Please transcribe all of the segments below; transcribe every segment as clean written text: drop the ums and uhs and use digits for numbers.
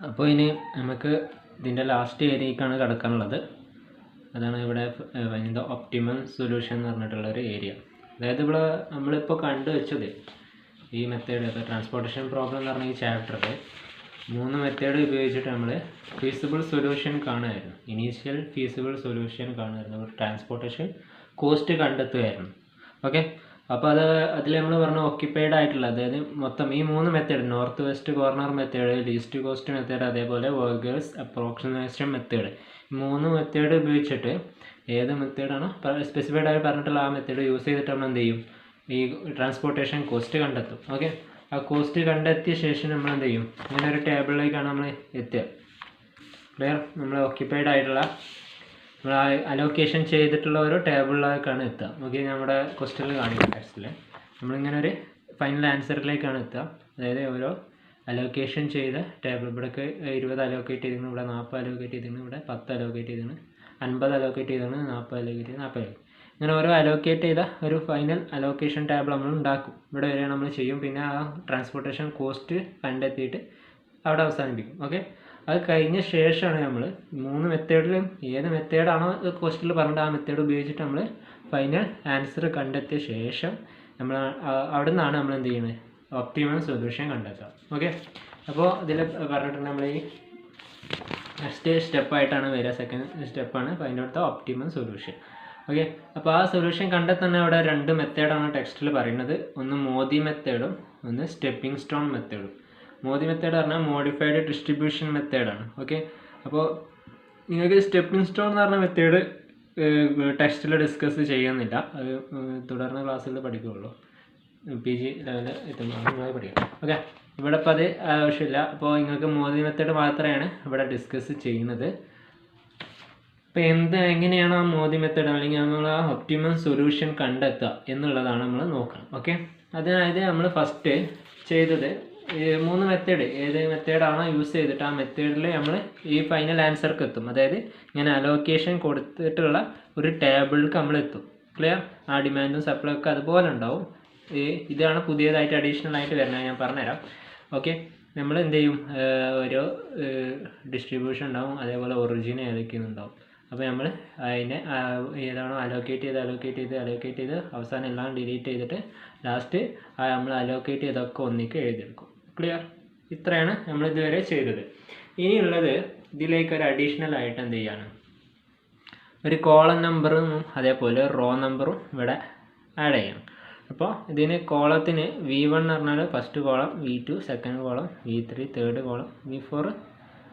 അപ്പോൾ ഇനി നമുക്ക് ഇതിൻ്റെ ലാസ്റ്റ് ഏരിയയ്ക്കാണ് കിടക്കാനുള്ളത്. അതാണ് ഇവിടെ ഇതിൻ്റെ ഒപ്റ്റിമം സൊല്യൂഷൻ എന്ന് പറഞ്ഞിട്ടുള്ളൊരു ഏരിയ. അതായത് ഇവിടെ നമ്മളിപ്പോൾ കണ്ടുവച്ചത് ഈ മെത്തേഡ്, അപ്പോൾ ട്രാൻസ്പോർട്ടേഷൻ പ്രോബ്ലം എന്ന് പറഞ്ഞ ഈ ചാപ്റ്ററിൽ 3 മെത്തേഡ് ഉപയോഗിച്ചിട്ട് നമ്മൾ ഫീസിബിൾ സൊല്യൂഷൻ കാണുമായിരുന്നു. ഇനീഷ്യൽ ഫീസിബിൾ സൊല്യൂഷൻ കാണുമായിരുന്നു, ട്രാൻസ്പോർട്ടേഷൻ കോസ്റ്റ് കണ്ടെത്തുമായിരുന്നു. ഓക്കെ, അപ്പോൾ അതിൽ നമ്മൾ പറഞ്ഞ ഓക്യുപ്പൈഡ് ആയിട്ടുള്ള, അതായത് മൊത്തം ഈ 3 method, north west corner method, least cost method, അതേപോലെ വർക്കേഴ്സ് അപ്രോക്സിമേഷൻ മെത്തേഡ്, 3 മെത്തേഡ് ഉപയോഗിച്ചിട്ട് ഏത് മെത്തേഡാണോ സ്പെസിഫൈഡ് ആയി പറഞ്ഞിട്ടുള്ള ആ മെത്തേഡ് യൂസ് ചെയ്തിട്ട് നമ്മൾ എന്ത് ചെയ്യും, ഈ ട്രാൻസ്പോർട്ടേഷൻ കോസ്റ്റ് കണ്ടെത്തും. ഓക്കെ, ആ കോസ്റ്റ് കണ്ടെത്തിയ ശേഷം നമ്മൾ എന്ത് ചെയ്യും, ഇങ്ങനെ ഒരു ടേബിളിലേക്കാണ് നമ്മൾ എത്തുക. ക്ലിയർ? നമ്മൾ ഓക്യുപ്പൈഡ് ആയിട്ടുള്ള, നമ്മൾ അലോക്കേഷൻ ചെയ്തിട്ടുള്ള ഓരോ ടേബിളിലേക്കാണ് എത്തുക. ഓക്കെ, നമ്മുടെ ക്വസ്റ്റ്യനിൽ കാണിക്കാം ടെക്സ്റ്റിൽ. നമ്മളിങ്ങനെ ഒരു ഫൈനൽ ആൻസറിലേക്കാണ് എത്തുക. അതായത് ഓരോ അലോക്കേഷൻ ചെയ്ത ടേബിൾ, ഇവിടേക്ക് 20 അലോക്കേറ്റ് ചെയ്തിരുന്നു, ഇവിടെ 40 അലോക്കേറ്റ് ചെയ്തിരുന്നു, ഇവിടെ 10 അലോക്കേറ്റ് ചെയ്തിരുന്നു, 50 അലോക്കേറ്റ് ചെയ്തിരുന്നു, 40 അലോക്കേറ്റ് ചെയ്ത് 40. ഇങ്ങനെ ഓരോ അലോക്കേറ്റ് ചെയ്ത ഒരു ഫൈനൽ അലോക്കേഷൻ ടേബിൾ നമ്മൾ ഉണ്ടാക്കും. ഇവിടെ വരെ നമ്മൾ ചെയ്യും. പിന്നെ ആ ട്രാൻസ്പോർട്ടേഷൻ കോസ്റ്റ് കണ്ടെത്തിയിട്ട് അവിടെ അവസാനിപ്പിക്കും. ഓക്കെ, അത് കഴിഞ്ഞ ശേഷമാണ് നമ്മൾ 3 മെത്തേഡിലും ഏത് മെത്തേഡാണോ ക്വസ്റ്റ്യനിൽ പറഞ്ഞിട്ട് ആ മെത്തേഡ് ഉപയോഗിച്ചിട്ട് നമ്മൾ ഫൈനൽ ആൻസർ കണ്ടെത്തിയ ശേഷം നമ്മൾ അവിടെ നിന്നാണ് നമ്മൾ എന്ത് ചെയ്യുന്നത്, ഒപ്റ്റിമം സൊല്യൂഷൻ കണ്ടെത്തുക. ഓക്കെ, അപ്പോൾ ഇതിൽ പറഞ്ഞിട്ടുണ്ട് നമ്മൾ ഈ നെക്സ്റ്റ് സ്റ്റെപ്പായിട്ടാണ് വരിക. സെക്കൻഡ് സ്റ്റെപ്പാണ് find out the optimum solution. Okay, അപ്പോൾ ആ സൊല്യൂഷൻ കണ്ടെത്താൻ അവിടെ 2 മെത്തേഡാണ് ടെക്സ്റ്റിൽ പറയുന്നത്. ഒന്ന് മോദി മെത്തേഡും ഒന്ന് സ്റ്റെപ്പിംഗ് സ്റ്റോൺ മെത്തേഡും. മോദി മെത്തേഡ് പറഞ്ഞാൽ മോഡിഫൈഡ് ഡിസ്ട്രിബ്യൂഷൻ മെത്തേഡാണ്. ഓക്കെ, അപ്പോൾ നിങ്ങൾക്ക് സ്റ്റെപ്പിംഗ് സ്റ്റോൺ എന്ന് പറഞ്ഞ മെത്തേഡ് ടെക്സ്റ്റിൽ ഡിസ്കസ് ചെയ്യുന്നില്ല, അത് തുടർന്ന ക്ലാസ്സിൽ പഠിക്കുകയുള്ളൂ. PG ലെവലിൽ എത്തുമ്പോൾ പഠിക്കാം. ഓക്കെ, ഇവിടെ ഇപ്പോൾ അത് ആവശ്യമില്ല. അപ്പോൾ നിങ്ങൾക്ക് മോദി മെത്തേഡ് മാത്രമാണ് ഇവിടെ ഡിസ്കസ് ചെയ്യുന്നത്. അപ്പോൾ എങ്ങനെയാണ് ആ മോദി മെത്തേഡ് അല്ലെങ്കിൽ നമ്മൾ ആ ഒപ്റ്റിമം സൊല്യൂഷൻ കണ്ടെത്തുക എന്നുള്ളതാണ് നമ്മൾ നോക്കണം. ഓക്കെ, അതായത് നമ്മൾ ഫസ്റ്റ് ചെയ്തത് 3 മെത്തേഡ്, ഏത് മെത്തേഡാണോ യൂസ് ചെയ്തിട്ട് ആ മെത്തേഡിൽ നമ്മൾ ഈ ഫൈനൽ ആൻസർക്ക് എത്തും. അതായത് ഇങ്ങനെ അലോക്കേഷൻ കൊടുത്തിട്ടുള്ള ഒരു ടേബിൾക്ക് നമ്മൾ എത്തും. ക്ലിയർ? ആ ഡിമാൻഡും സപ്ലൈ ഒക്കെ അതുപോലെ ഉണ്ടാവും. ഇതാണ് പുതിയതായിട്ട് അഡീഷണൽ ആയിട്ട് വരുന്നത്, ഞാൻ പറഞ്ഞുതരാം. ഓക്കെ, നമ്മൾ എന്ത് ചെയ്യും, ഓരോ ഡിസ്ട്രിബ്യൂഷൻ ഉണ്ടാവും, അതേപോലെ ഒറിജിൻ ഏതൊക്കെയുണ്ടാവും. അപ്പോൾ നമ്മൾ അതിനെ ഏതാണോ അലോക്കേറ്റ് ചെയ്ത് അവസാനം എല്ലാം ഡിലീറ്റ് ചെയ്തിട്ട് ലാസ്റ്റ് നമ്മൾ അലോക്കേറ്റ് ചെയ്തൊക്കെ ഒന്നിക്ക് എഴുതിയെടുക്കും. ക്ലിയർ? ഇത്രയാണ് നമ്മൾ ഇതുവരെ ചെയ്തത്. ഇനിയുള്ളത് ഇതിലേക്ക് ഒരു അഡീഷണൽ ആയിട്ട് എന്ത് ചെയ്യാണ്, ഒരു കോളം നമ്പറും അതേപോലെ റോ നമ്പറും ഇവിടെ ആഡ് ചെയ്യണം. അപ്പോൾ ഇതിന് കോളത്തിന് V1 എന്ന് പറഞ്ഞാൽ first column, V2 second column, V3 third column, V4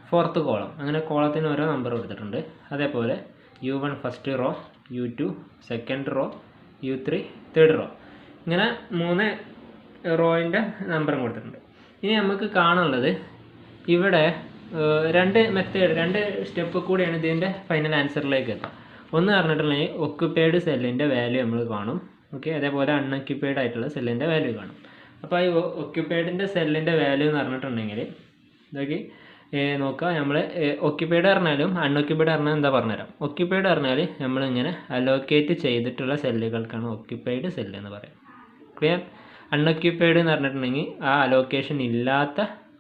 fourth column. അങ്ങനെ കോളത്തിന് ഓരോ നമ്പർ കൊടുത്തിട്ടുണ്ട്. അതേപോലെ U1 first row, U2 second row, U3 third row. ഇങ്ങനെ 3 റോയിൻ്റെ നമ്പറും കൊടുത്തിട്ടുണ്ട്. ഇനി നമുക്ക് കാണുള്ളത് ഇവിടെ 2 സ്റ്റെപ്പ് കൂടിയാണ് ഇതിൻ്റെ ഫൈനൽ ആൻസറിലേക്ക് എത്തുക. ഒന്ന് പറഞ്ഞിട്ടുണ്ടെങ്കിൽ ഒക്യുപ്പൈഡ് സെല്ലിൻ്റെ വാല്യൂ നമ്മൾ കാണും. ഓക്കെ, അതേപോലെ അൺഒക്യുപ്പൈഡ് ആയിട്ടുള്ള സെല്ലിൻ്റെ വാല്യൂ കാണും. അപ്പോൾ ഈ ഒക്യുപ്പൈഡിൻ്റെ സെല്ലിൻ്റെ വാല്യൂ എന്ന് പറഞ്ഞിട്ടുണ്ടെങ്കിൽ ഇതൊക്കെ നോക്കുക. നമ്മൾ ഒക്യുപ്പൈഡ് പറഞ്ഞാലും അൺഒക്യുപ്പൈഡ് പറഞ്ഞാൽ എന്താ പറഞ്ഞുതരാം. ഒക്യുപ്പൈഡ് പറഞ്ഞാൽ നമ്മളിങ്ങനെ അലോക്കേറ്റ് ചെയ്തിട്ടുള്ള സെല്ലുകൾക്കാണ് ഒക്യുപ്പൈഡ് സെല്ല് എന്ന് പറയാം. ക്ലിയർ? അൺഒക്യുപ്പൈഡ് എന്ന് പറഞ്ഞിട്ടുണ്ടെങ്കിൽ ആ അലോക്കേഷൻ ഇല്ലാത്ത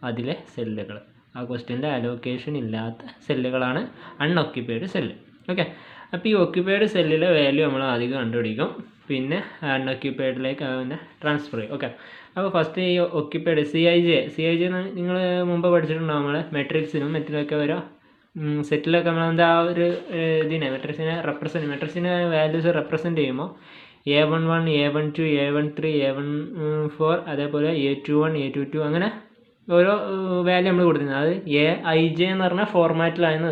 അതിലെ സെല്ലുകൾ, ആ ക്വസ്റ്റ്യൻ്റെ അലോക്കേഷൻ ഇല്ലാത്ത സെല്ലുകളാണ് അൺഒക്യുപ്പൈഡ് സെല്ല്. ഓക്കെ, അപ്പോൾ ഈ ഒക്യുപ്പൈഡ് സെല്ലിലെ വാല്യൂ നമ്മൾ ആദ്യം കണ്ടുപിടിക്കും, പിന്നെ അൺഒക്യുപ്പൈഡിലേക്ക് അതിനെ ട്രാൻസ്ഫർ ചെയ്യും. ഓക്കെ, അപ്പോൾ ഫസ്റ്റ് ഈ ഒക്യുപ്പൈഡ് CIJ നിങ്ങൾ മുമ്പ് പഠിച്ചിട്ടുണ്ടാവും. നമ്മൾ മെട്രിക്സിനും മറ്റിലൊക്കെ ഓരോ സെറ്റിലൊക്കെ നമ്മളെന്താ ഒരു മെട്രിക്സിനെ വാല്യൂസ് റെപ്രസെൻറ്റ് ചെയ്യുമ്പോൾ A11, A12, A13, A14, അതേപോലെ A21, A22 അങ്ങനെ ഓരോ വാല്യൂ നമ്മൾ കൊടുത്തിരുന്നത്. അത് AIJ എന്ന് പറഞ്ഞ ഫോർമാറ്റിലായിരുന്നു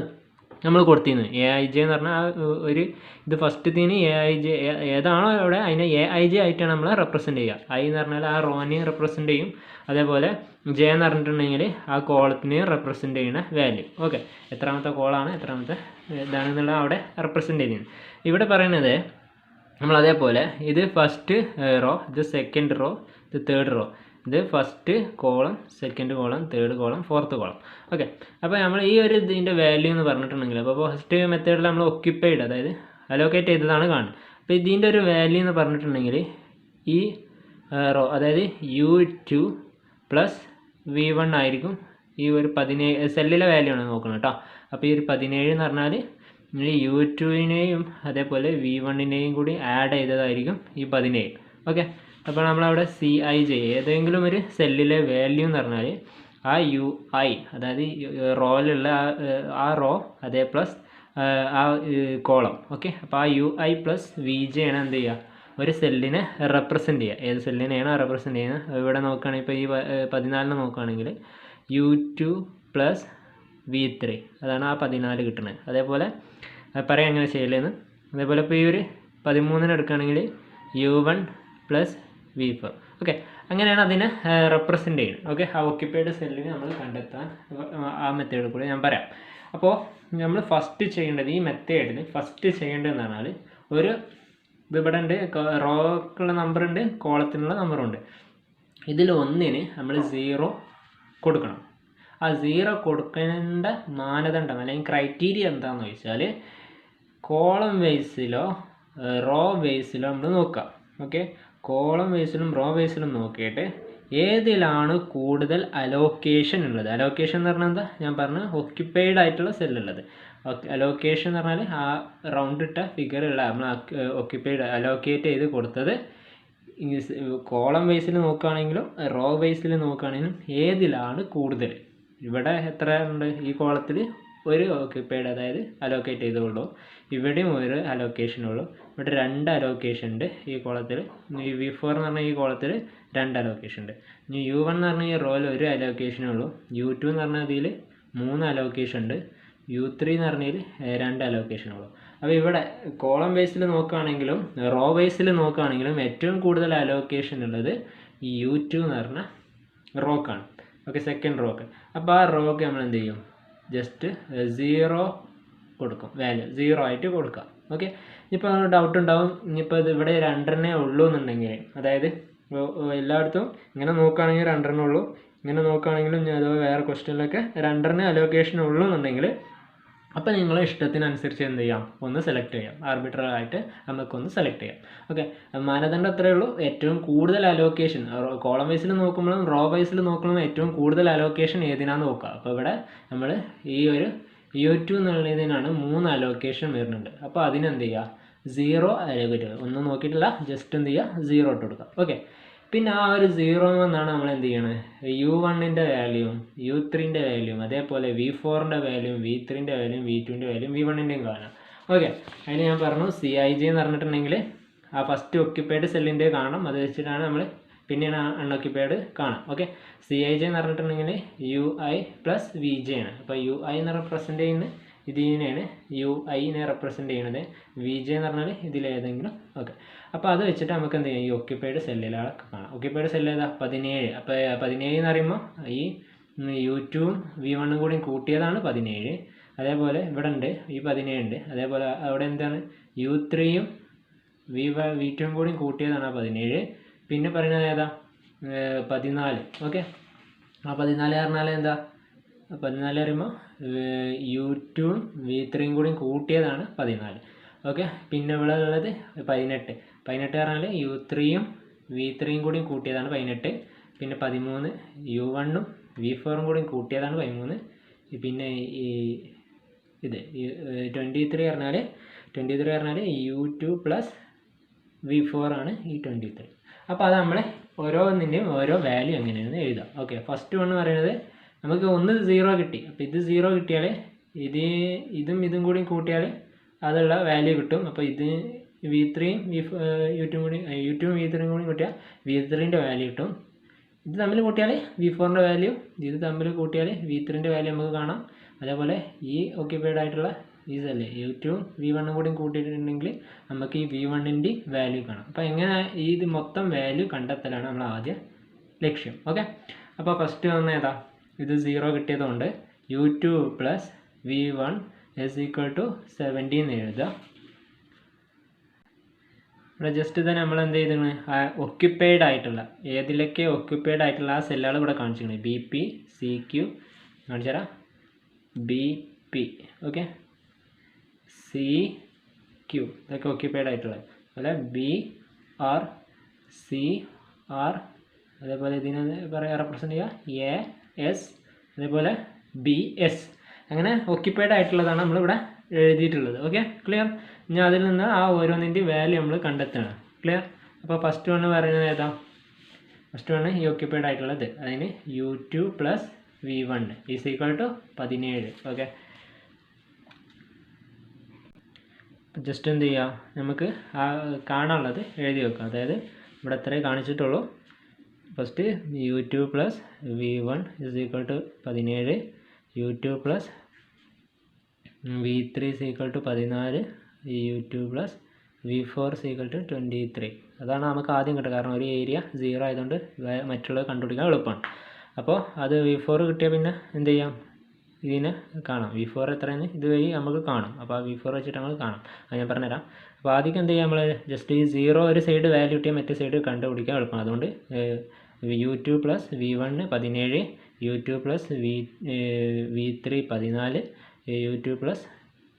നമ്മൾ കൊടുത്തിരുന്നത്. AIJ എന്ന് പറഞ്ഞാൽ ഒരു ഇത് ഫസ്റ്റത്തിന് AIJ ഏതാണോ അവിടെ അതിനെ AIJ ആയിട്ടാണ് നമ്മൾ റെപ്രസെൻറ്റ് ചെയ്യുക. I എന്ന് പറഞ്ഞാൽ ആ റോനെയും റെപ്രസെൻറ്റ് ചെയ്യും, അതേപോലെ J എന്ന് പറഞ്ഞിട്ടുണ്ടെങ്കിൽ ആ കോളത്തിനെയും റെപ്രസെൻറ്റ് ചെയ്യുന്ന വാല്യൂ. ഓക്കെ, എത്രാമത്തെ കോളാണ് എത്രാമത്തെ ഇതാണെന്നുള്ള അവിടെ റെപ്രസെൻറ്റ് ചെയ്യുന്നത്. ഇവിടെ പറയുന്നത് നമ്മൾ അതേപോലെ ഇത് ഫസ്റ്റ് റോ, ഇത് സെക്കൻഡ് റോ, ഇത് തേർഡ് റോ, ഇത് first column, second column, third column, fourth column. Okay, അപ്പോൾ നമ്മൾ ഈ ഒരു ഇതിൻ്റെ വാല്യൂ എന്ന് പറഞ്ഞിട്ടുണ്ടെങ്കിൽ, അപ്പോൾ ഫസ്റ്റ് മെത്തേഡിൽ നമ്മൾ ഒക്യുപ്പൈഡ് അതായത് അലോക്കേറ്റ് ചെയ്തതാണ് കാണുന്നത്. അപ്പോൾ ഇതിൻ്റെ ഒരു വാല്യൂ എന്ന് പറഞ്ഞിട്ടുണ്ടെങ്കിൽ ഈ റോ അതായത് U2 പ്ലസ് V1 ആയിരിക്കും ഈ ഒരു 17 സെല്ലിലെ വാല്യൂ ആണ് നോക്കുന്നത് കേട്ടോ. അപ്പോൾ ഈ ഒരു 17 എന്ന് പറഞ്ഞാൽ U2-നെയും അതേപോലെ V1-നെയും കൂടി ആഡ് ചെയ്തതായിരിക്കും ഈ 17. ഓക്കെ, അപ്പോൾ നമ്മളവിടെ CIJ ഏതെങ്കിലും ഒരു സെല്ലിലെ വാല്യൂ എന്ന് പറഞ്ഞാൽ ആ UI, അതായത് റോയിലുള്ള ആ റോ അതേ പ്ലസ് ആ കോളം. ഓക്കെ, അപ്പോൾ ആ UI പ്ലസ് VJ ആണ് എന്ത് ചെയ്യുക, ഒരു സെല്ലിനെ റെപ്രസെൻ്റ് ചെയ്യുക. ഏത് സെല്ലിനെയാണോ റെപ്രസെൻ്റ് ചെയ്യുന്നത്, ഇവിടെ നോക്കുകയാണെങ്കിൽ ഇപ്പോൾ ഈ 14 നോക്കുകയാണെങ്കിൽ U2 പ്ലസ് V3 അതാണ് ആ 14 കിട്ടുന്നത്. അതേപോലെ പറയാം എങ്ങനെ ചെയ്യലേന്ന്. അതേപോലെ ഇപ്പോൾ ഈ ഒരു 13 എടുക്കുകയാണെങ്കിൽ U1 പ്ലസ് V4. ഓക്കെ, അങ്ങനെയാണ് അതിനെ റെപ്രസെൻ്റ് ചെയ്യുന്നത്. ഓക്കെ, ആ ഓക്യുപ്പൈഡ് സെല്ലിനെ നമ്മൾ കണ്ടെത്താൻ ആ മെത്തേഡ് കൂടി ഞാൻ പറയാം. അപ്പോൾ നമ്മൾ ഫസ്റ്റ് ചെയ്യേണ്ടത്, ഈ മെത്തേഡിൽ ഫസ്റ്റ് ചെയ്യേണ്ടതെന്ന് പറഞ്ഞാൽ, ഒരു ഇവിടെ ഉണ്ട്, റോക്കുള്ള നമ്പറുണ്ട്, കോളത്തിനുള്ള നമ്പറുണ്ട്. ഇതിൽ ഒന്നിന് നമ്മൾ 0 കൊടുക്കണം. ആ 0 കൊടുക്കേണ്ട മാനദണ്ഡം അല്ലെങ്കിൽ ക്രൈറ്റീരിയ എന്താണെന്ന് ചോദിച്ചാൽ, കോളം ബേസിലോ റോ ബേസിലോ നമ്മൾ നോക്കുക. ഓക്കെ, കോളം ബേസിലും റോ ബേസിലും നോക്കിയിട്ട് ഏതിലാണ് കൂടുതൽ അലോക്കേഷൻ ഉള്ളത്. അലോക്കേഷൻ എന്ന് പറഞ്ഞാൽ എന്താ, ഞാൻ പറഞ്ഞു ഓക്യുപ്പൈഡ് ആയിട്ടുള്ള സെല്ലുള്ളത്. അലോക്കേഷൻ എന്ന് പറഞ്ഞാൽ ആ റൗണ്ട് ഇട്ട ഫിഗറുള്ള നമ്മൾ ഓക്യുപ്പൈഡ് അലോക്കേറ്റ് ചെയ്ത് കൊടുത്തത് കോളം ബേസിൽ നോക്കുകയാണെങ്കിലും റോ ബേസിൽ നോക്കുകയാണെങ്കിലും ഏതിലാണ് കൂടുതൽ. ഇവിടെ എത്ര ഉണ്ട്, ഈ കോളത്തിൽ ഒരു ഓക്യുപ്പൈഡ് അതായത് അലോക്കേറ്റ് ചെയ്തുള്ളൂ. ഇവിടെയും ഒരു അലോക്കേഷനുള്ളൂ. ഇവിടെ 2 അലോക്കേഷൻ ഉണ്ട് ഈ കോളത്തിൽ. ഈ V4 എന്ന് പറഞ്ഞാൽ ഈ കോളത്തിൽ 2 അലോക്കേഷൻ ഉണ്ട്. ഇനി U1 എന്ന് പറഞ്ഞാൽ ഈ റോയിൽ 1 അലോക്കേഷനേ ഉള്ളൂ. U2 എന്ന് പറഞ്ഞാൽ ഇതിൽ 3 അലോക്കേഷൻ ഉണ്ട്. U3 എന്ന് പറഞ്ഞാൽ 2 അലോക്കേഷൻ ഉള്ളൂ. അപ്പോൾ ഇവിടെ കോളം ബേസിൽ നോക്കുകയാണെങ്കിലും റോ ബേസിൽ നോക്കുകയാണെങ്കിലും ഏറ്റവും കൂടുതൽ അലോക്കേഷൻ ഉള്ളത് ഈ U2 എന്ന് പറഞ്ഞ റോക്കാണ്. Okay, second rock. അപ്പോൾ ആ റോക്ക് നമ്മൾ എന്ത് ചെയ്യും, ജസ്റ്റ് 0 കൊടുക്കും, വാല്യൂ 0 ആയിട്ട് കൊടുക്കാം. ഓക്കെ, ഇപ്പോൾ ഡൗട്ട് ഉണ്ടാവും, ഇനിയിപ്പോൾ ഇത് ഇവിടെ 2 ഉള്ളൂ എന്നുണ്ടെങ്കിൽ, അതായത് എല്ലായിടത്തും ഇങ്ങനെ നോക്കുകയാണെങ്കിൽ 2 ഉള്ളൂ, ഇങ്ങനെ നോക്കുകയാണെങ്കിലും അഥവാ വേറെ ക്വസ്റ്റ്യനിലൊക്കെ 2 അലോക്കേഷൻ ഉള്ളൂ എന്നുണ്ടെങ്കിൽ, അപ്പോൾ നിങ്ങളെ ഇഷ്ടത്തിനനുസരിച്ച് എന്ത് ചെയ്യാം, ഒന്ന് സെലക്ട് ചെയ്യാം. ആർബിട്രറി ആയിട്ട് നമുക്കൊന്ന് സെലക്ട് ചെയ്യാം. ഓക്കെ, മാനദണ്ഡം അത്രയേ ഉള്ളൂ. ഏറ്റവും കൂടുതൽ അലോക്കേഷൻ കോളം വൈസിൽ നോക്കുമ്പോഴും റോ വൈസിൽ നോക്കുമ്പോഴും ഏറ്റവും കൂടുതൽ അലോക്കേഷൻ ഏതിനാന്ന് നോക്കുക. അപ്പോൾ ഇവിടെ നമ്മൾ ഈ ഒരു U2 എന്നുള്ളതിനാണ് 3 അലോക്കേഷൻ വരുന്നുണ്ട്. അപ്പോൾ അതിനെന്ത് ചെയ്യുക, 0 അലോക്കേറ്റ് ചെയ്യുക. ഒന്നും നോക്കിയിട്ടില്ല, ജസ്റ്റ് എന്ത് ചെയ്യുക, 0 ഇട്ട് കൊടുക്കുക. ഓക്കെ, പിന്നെ ആ ഒരു 0 എന്നാണ് നമ്മൾ എന്ത് ചെയ്യണത്, U1-ൻ്റെ വാല്യൂവും U3-ൻ്റെ വാല്യൂവും അതേപോലെ V4-ൻ്റെ വാല്യൂവും V3-ൻ്റെ വാല്യൂവും V2-ൻ്റെ വാല്യൂവും V1-ൻ്റെയും കാണാം. ഓക്കെ, അതിന് ഞാൻ പറഞ്ഞു CIJ എന്ന് പറഞ്ഞിട്ടുണ്ടെങ്കിൽ ആ ഫസ്റ്റ് ഒക്യുപ്പൈഡ് സെല്ലിൻ്റെ കാണാം, അത് വെച്ചിട്ടാണ് നമ്മൾ പിന്നെയാണ് അൺഒക്യുപ്പൈഡ് കാണാം. ഓക്കെ, CIJ എന്ന് പറഞ്ഞിട്ടുണ്ടെങ്കിൽ UI പ്ലസ് VJ ആണ്. അപ്പോൾ UI എന്ന് റെപ്രസെൻ്റ് ചെയ്യുന്നത് ഇതിനെയാണ്, UI-നെ റെപ്രസെൻ്റ് ചെയ്യുന്നത്. VJ എന്ന് പറഞ്ഞാൽ ഇതിലേതെങ്കിലും. ഓക്കെ, അപ്പോൾ അത് വെച്ചിട്ട് നമുക്ക് എന്ത് ചെയ്യാം, ഈ ഒക്യുപ്പൈഡ് സെല്ലിലാണ് കാണാം. ഒക്യുപ്പൈഡ് സെല്ല് ഏതാ, 17. അപ്പോൾ 17 എന്ന് പറയുമ്പോൾ ഈ U2-ഉം V1-ഉം കൂടി കൂട്ടിയതാണ് 17. അതേപോലെ ഇവിടെ ഉണ്ട് ഈ 17 ഉണ്ട്. അതേപോലെ അവിടെ എന്താണ്, U3-യും V2-ഉം കൂടി കൂട്ടിയതാണ് 17. പിന്നെ പറയുന്നത് ഏതാ, 14. ഓക്കെ, ആ 14 പറഞ്ഞാൽ എന്താ, 14 പറയുമ്പോൾ U2-ഉം V3-യും കൂടി കൂട്ടിയതാണ് 14. ഓക്കെ, പിന്നെ ഇവിടെ ഉള്ളത് 18. 18 പറഞ്ഞാൽ U3-യും V3-യും കൂടി കൂട്ടിയതാണ് 18. പിന്നെ 13 U1-ഉം V4-ഉം കൂടി കൂട്ടിയതാണ് 13. പിന്നെ ഈ ഇത് 23 പറഞ്ഞാൽ U2 പ്ലസ് V4 ആണ് ഈ 23. അപ്പോൾ അത് നമ്മൾ ഓരോന്നിൻ്റെയും ഓരോ വാല്യൂ എങ്ങനെയാണെന്ന് എഴുതാം. ഓക്കെ, ഫസ്റ്റ് വൺ പറയുന്നത് നമുക്ക് ഒന്ന് 0 കിട്ടി. അപ്പോൾ ഇത് 0 കിട്ടിയാൽ ഇതും കൂടി കൂട്ടിയാൽ അതുള്ള വാല്യൂ കിട്ടും. അപ്പോൾ ഇത് V3-യും U2-ഉം V3-യും കൂടി കൂട്ടിയാൽ V3-ൻ്റെ വാല്യൂ കിട്ടും. ഇത് തമ്മിൽ കൂട്ടിയാൽ V4-ൻ്റെ വാല്യൂ, ഇത് തമ്മിൽ കൂട്ടിയാൽ V3-ൻ്റെ വാല്യൂ നമുക്ക് കാണാം. അതേപോലെ ഈ ഓക്യുപ്പൈഡ് ആയിട്ടുള്ള ഈ സെല്ല് U2-ഉം V1-ഉം കൂടി കൂട്ടിയിട്ടുണ്ടെങ്കിൽ നമുക്ക് ഈ V1-ൻ്റെ വാല്യൂ കാണാം. അപ്പോൾ എങ്ങനെ ഇത് മൊത്തം വാല്യൂ കണ്ടെത്തലാണ് നമ്മൾ ആദ്യം ലക്ഷ്യം. ഓക്കെ, അപ്പോൾ ഫസ്റ്റ് വന്ന ഏതാ, ഇത് 0 കിട്ടിയതുകൊണ്ട് U2 പ്ലസ് V1 = 17 എന്ന് എഴുതുക. ഇവിടെ ജസ്റ്റ് തന്നെ നമ്മൾ എന്ത് ചെയ്തിരുന്നു, ഒക്യുപ്പൈഡ് ആയിട്ടുള്ള ഏതിലൊക്കെ ഒക്യുപ്പൈഡ് ആയിട്ടുള്ള ആ സെല്ലുകൾ ഇവിടെ കാണിച്ചിരിക്കുന്നത്. BP, CQ കാണിച്ചു തരാം, BP. ഓക്കെ, CQ ഇതൊക്കെ ഒക്യുപ്പൈഡ് ആയിട്ടുള്ളത്. അതുപോലെ BR, CR, അതേപോലെ ഇതിനെ പറയാൻ റെപ്രസെൻ്റ് ചെയ്യുക AS, അതേപോലെ BS അങ്ങനെ ഒക്യുപ്പൈഡ് ആയിട്ടുള്ളതാണ് നമ്മളിവിടെ എഴുതിയിട്ടുള്ളത്. Okay, clear. ഇനി അതിൽ നിന്ന് ആ ഓരോന്നിൻ്റെ വാല്യൂ നമ്മൾ കണ്ടെത്തണം. ക്ലിയർ. അപ്പോൾ ഫസ്റ്റ് വൺ പറയുന്നത് ഏതാ? ഫസ്റ്റ് വൺ ഈ ഒക്യുപ്പൈഡ് ആയിട്ടുള്ളത്. അതിന് U2 + V1 is equal to 17. Okay, just എന്ത് ചെയ്യുക, നമുക്ക് ആ കാണാനുള്ളത് എഴുതി വെക്കാം. അതായത് ഇവിടെ എത്രയേ കാണിച്ചിട്ടുള്ളൂ. First U2 + V1 is equal to 17, U2 + V3 is equal to 14, U2 + V4 is equal to 23. അതാണ് നമുക്ക് ആദ്യം കിട്ടുക. കാരണം ഒരു ഏരിയ 0 ആയതുകൊണ്ട് മറ്റുള്ളത് കണ്ടുപിടിക്കാൻ എളുപ്പമാണ്. അപ്പോൾ അത് V4 കിട്ടിയാൽ പിന്നെ എന്ത് ചെയ്യാം, ഇതിനെ കാണാം. V4 എത്രയെന്ന് ഇതുവഴി നമുക്ക് കാണാം. അപ്പോൾ ആ V4 വെച്ചിട്ട് നമുക്ക് കാണാം. അത് ഞാൻ പറഞ്ഞുതരാം. അപ്പോൾ ആദ്യം എന്ത് ചെയ്യാം, നമ്മൾ ജസ്റ്റ് ഈ 0 ഒരു സൈഡ് വാല്യൂ കിട്ടിയാൽ മറ്റേ സൈഡ് കണ്ടുപിടിക്കാൻ എളുപ്പമാണ്. അതുകൊണ്ട് U2 + V1 17, U2 + V3 14, U2 +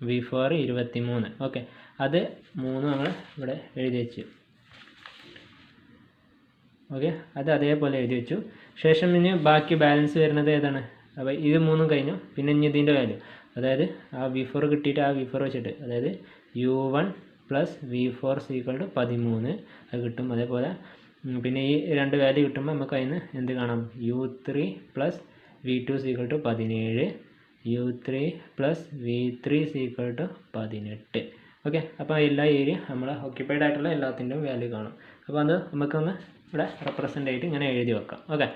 V4 23. Okay, അത് 3 നമ്മൾ ഇവിടെ എഴുതി വെച്ചു. ഓക്കെ, അത് അതേപോലെ എഴുതി വെച്ചു. ശേഷം ഇനി ബാക്കി ബാലൻസ് വരുന്നത് ഏതാണ്? അപ്പോൾ ഇത് 3 കഴിഞ്ഞു. പിന്നെ ഇനി ഇതിൻ്റെ വാല്യൂ, അതായത് ആ V4 കിട്ടിയിട്ട് ആ V4 വെച്ചിട്ട്, അതായത് U1 + V4 = 13 അത് കിട്ടും. അതേപോലെ പിന്നെ ഈ 2 വാല്യൂ കിട്ടുമ്പോൾ നമുക്ക് അതിന് എന്ത് കാണാം, U3 + V2 = 17, U3 + V3 = 18. Okay, അപ്പോൾ എല്ലാ ഏരിയ നമ്മൾ ഒക്യുപ്പൈഡ് ആയിട്ടുള്ള എല്ലാത്തിൻ്റെയും വാല്യൂ കാണും. അപ്പോൾ അത് നമുക്കൊന്ന് ഇവിടെ റെപ്രസെൻ്റ് ആയിട്ട് ഇങ്ങനെ എഴുതി വെക്കാം. ഓക്കെ,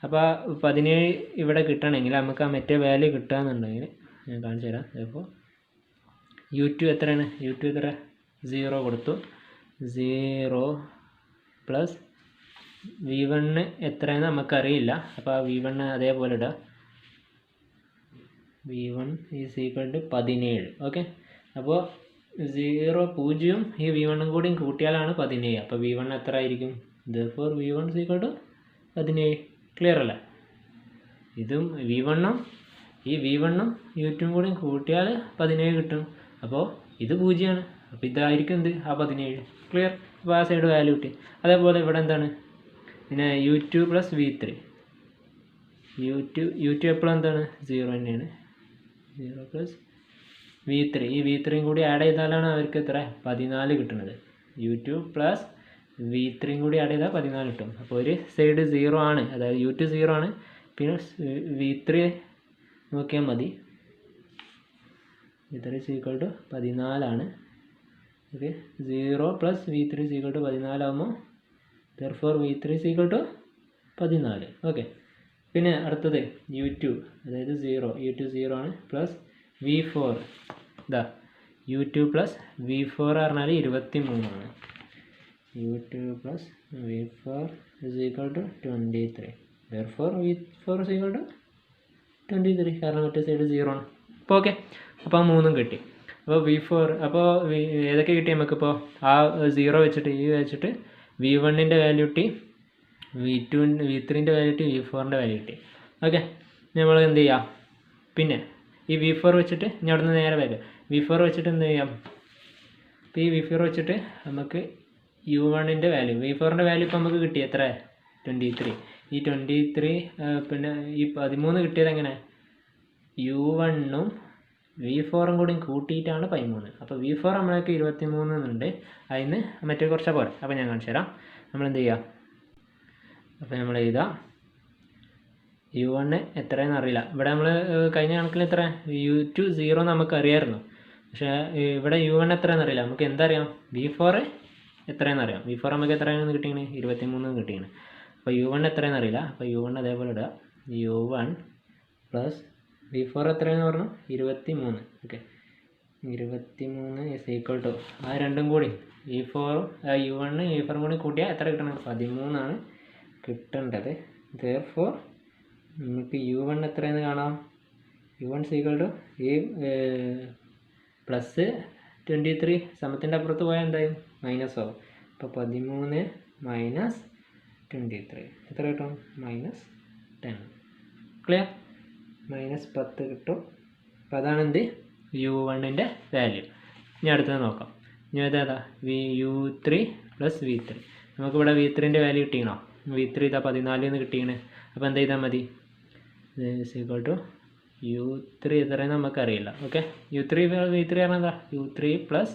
അപ്പോൾ 17 ഇവിടെ കിട്ടണമെങ്കിൽ നമുക്ക് ആ മറ്റേ വാല്യൂ കിട്ടുകയെന്നുണ്ടെങ്കിൽ ഞാൻ കാണിച്ചു തരാം. അപ്പോൾ U2 എത്രയാണ്? U2 എത്ര? 0 കൊടുത്തു. 0 + V1 എത്രയെന്ന് നമുക്കറിയില്ല. അപ്പോൾ ആ V1 അതേപോലെ ഇടുക. V1 = 17. ഓക്കെ, അപ്പോൾ 0 ഈ V1 കൂടിയും കൂട്ടിയാലാണ് 17. അപ്പോൾ V1 എത്ര ആയിരിക്കും? therefore V1 = 17. ക്ലിയർ അല്ലേ? ഇതും V1ഉം ഈ V1ഉം U2 കൂടിയും കൂട്ടിയാൽ 17 കിട്ടും. അപ്പോൾ ഇത് 0ആണ്. അപ്പോൾ ഇതായിരിക്കും എന്ത്, ആ 17. ക്ലിയർ. അപ്പോൾ ആ സൈഡ് വാല്യൂ കിട്ടി. അതേപോലെ ഇവിടെ എന്താണ്, പിന്നെ U2 + V3. U2 എപ്പോഴും എന്താണ്, 0 തന്നെയാണ്. 0 + V3, ഈ V3 കൂടി ആഡ് ചെയ്താലാണ് അവർക്ക് എത്ര 14 കിട്ടുന്നത്. U2 + V3 കൂടി ആഡ് ചെയ്താൽ 14 കിട്ടും. അപ്പോൾ ഒരു സൈഡ് 0 ആണ്, അതായത് U2 0 ആണ്. പിന്നെ V3 നോക്കിയാൽ മതി, V3 = 14 ഓക്കെ. 0 + V3 = 14 ആകുമ്പോൾ therefore V3 = 14. ഓക്കെ, പിന്നെ അടുത്തത് U2, അതായത് U2 0 ആണ്, പ്ലസ് V4. ഇതാ U2 + V4 പറഞ്ഞാൽ 23 ആണ്. U2 + V4 = 23. therefore V4 = 23, കാരണം മറ്റേ സൈഡ് 0 ആണ്. അപ്പോൾ ഓക്കെ, അപ്പോൾ 3 കിട്ടി. അപ്പോൾ V4, അപ്പോൾ ഏതൊക്കെ കിട്ടി നമുക്കിപ്പോൾ? ആ 0 വെച്ചിട്ട് ഈ വെച്ചിട്ട് V1ൻ്റെ വാല്യൂ കിട്ടി, V3ൻ്റെ വാല്യൂ കിട്ടി, V4ൻ്റെ വാല്യൂ കിട്ടി. ഓക്കെ, നമ്മൾ എന്ത് ചെയ്യാം, പിന്നെ ഈ V4 വെച്ചിട്ട് ഇനി അവിടെ നിന്ന് നേരെ വരും. V4 വെച്ചിട്ട് എന്ത് ചെയ്യാം, ഇപ്പോൾ ഈ V4 വെച്ചിട്ട് നമുക്ക് U1ൻ്റെ വാല്യൂ, V4ൻ്റെ വാല്യൂ ഇപ്പോൾ നമുക്ക് കിട്ടി എത്ര? 23. ഈ 23 പിന്നെ ഈ 13 കിട്ടിയത് എങ്ങനെ? U1ഉം V4ഉം കൂടി കൂട്ടിയിട്ടാണ് 13. അപ്പോൾ V4 നമ്മളേക്ക് 23 എന്നുണ്ട്. അതിന് മറ്റേ കുറച്ചാൽ പോലെ. അപ്പോൾ ഞാൻ കാണിച്ചു തരാം. നമ്മളെന്ത് ചെയ്യുക, അപ്പോൾ നമ്മൾ എഴുതാം U1 എത്രയെന്ന് അറിയില്ല. ഇവിടെ നമ്മൾ കഴിഞ്ഞ കണക്കിൽ എത്ര U2 0 നമുക്കറിയാമായിരുന്നു. പക്ഷേ ഇവിടെ U1 എത്രയെന്ന് അറിയില്ല. നമുക്ക് എന്തറിയാം, V4 എത്രയെന്ന് അറിയാം. V4 നമുക്ക് എത്രയാണെന്ന് കിട്ടിയാണ്? 23 കിട്ടിയാണ്. അപ്പോൾ U1 എത്രയെന്ന് അറിയില്ല. അപ്പോൾ U1 അതേപോലെ ഇടുക. U1 + V4 എത്രയെന്ന് പറഞ്ഞു? 23. ഓക്കെ, 23 = ആ രണ്ടും കൂടി U1 V4 കൂടി കൂട്ടിയാൽ എത്ര കിട്ടണം? 13 ആണ് കിട്ടേണ്ടത്. therefore നമുക്ക് U1 എത്രയെന്ന് കാണാം? U1 = ഈ പ്ലസ് 23 സമത്തിൻ്റെ അപ്പുറത്ത് പോയാൽ എന്തായും മൈനസ് ആവും. അപ്പോൾ 13 - 23 എത്ര കിട്ടും? -10. ക്ലിയർ? -10 കിട്ടും. അപ്പോൾ അതാണ് എന്ത്, U1ൻ്റെ വാല്യൂ. ഇനി അടുത്തത് നോക്കാം. ഇനി ഏതാ? U3 + V3. നമുക്കിവിടെ V3ൻ്റെ വാല്യൂ കിട്ടിക്കണോ? V3 ഇതാ 14 എന്ന് കിട്ടിയാണ്. അപ്പോൾ എന്ത് ചെയ്താൽ മതി? ഈക്വൽ ടു U3 എത്രയെന്ന് നമുക്കറിയില്ല. ഓക്കെ, U3 V3 പറഞ്ഞാൽ എന്താ, U3 +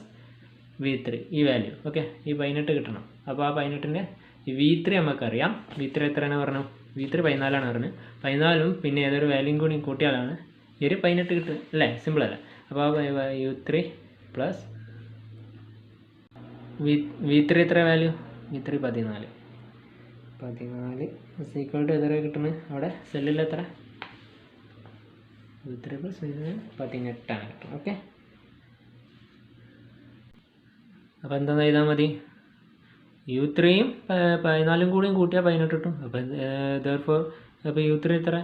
V3 ഈ വാല്യൂ. ഓക്കെ, ഈ 18 കിട്ടണം. അപ്പോൾ ആ 18ൻ്റെ V3 നമുക്കറിയാം. V3 എത്രയാണ് പറഞ്ഞു, V3 14 പറഞ്ഞത്. 14ഉം പിന്നെ ഏതൊരു വാല്യൂം കൂടി കൂട്ടിയാലാണ് ഈ ഒരു 18 കിട്ടുക അല്ലേ, സിമ്പിൾ അല്ലേ. അപ്പോൾ U3 + V3 എത്ര വാല്യൂ, V3 14 ഈക്വൽ ടു എത്ര കിട്ടുന്നത് അവിടെ സെല്ലിൽ എത്ര, U3 + 18 ആണ് കിട്ടും. ഓക്കെ, അപ്പോൾ എന്താ എഴുതാൻ മതി, U3യും 14ഉം കൂടിയും കൂട്ടിയാൽ 18 കിട്ടും. അപ്പോൾ therefore അപ്പോൾ U3 എത്ര,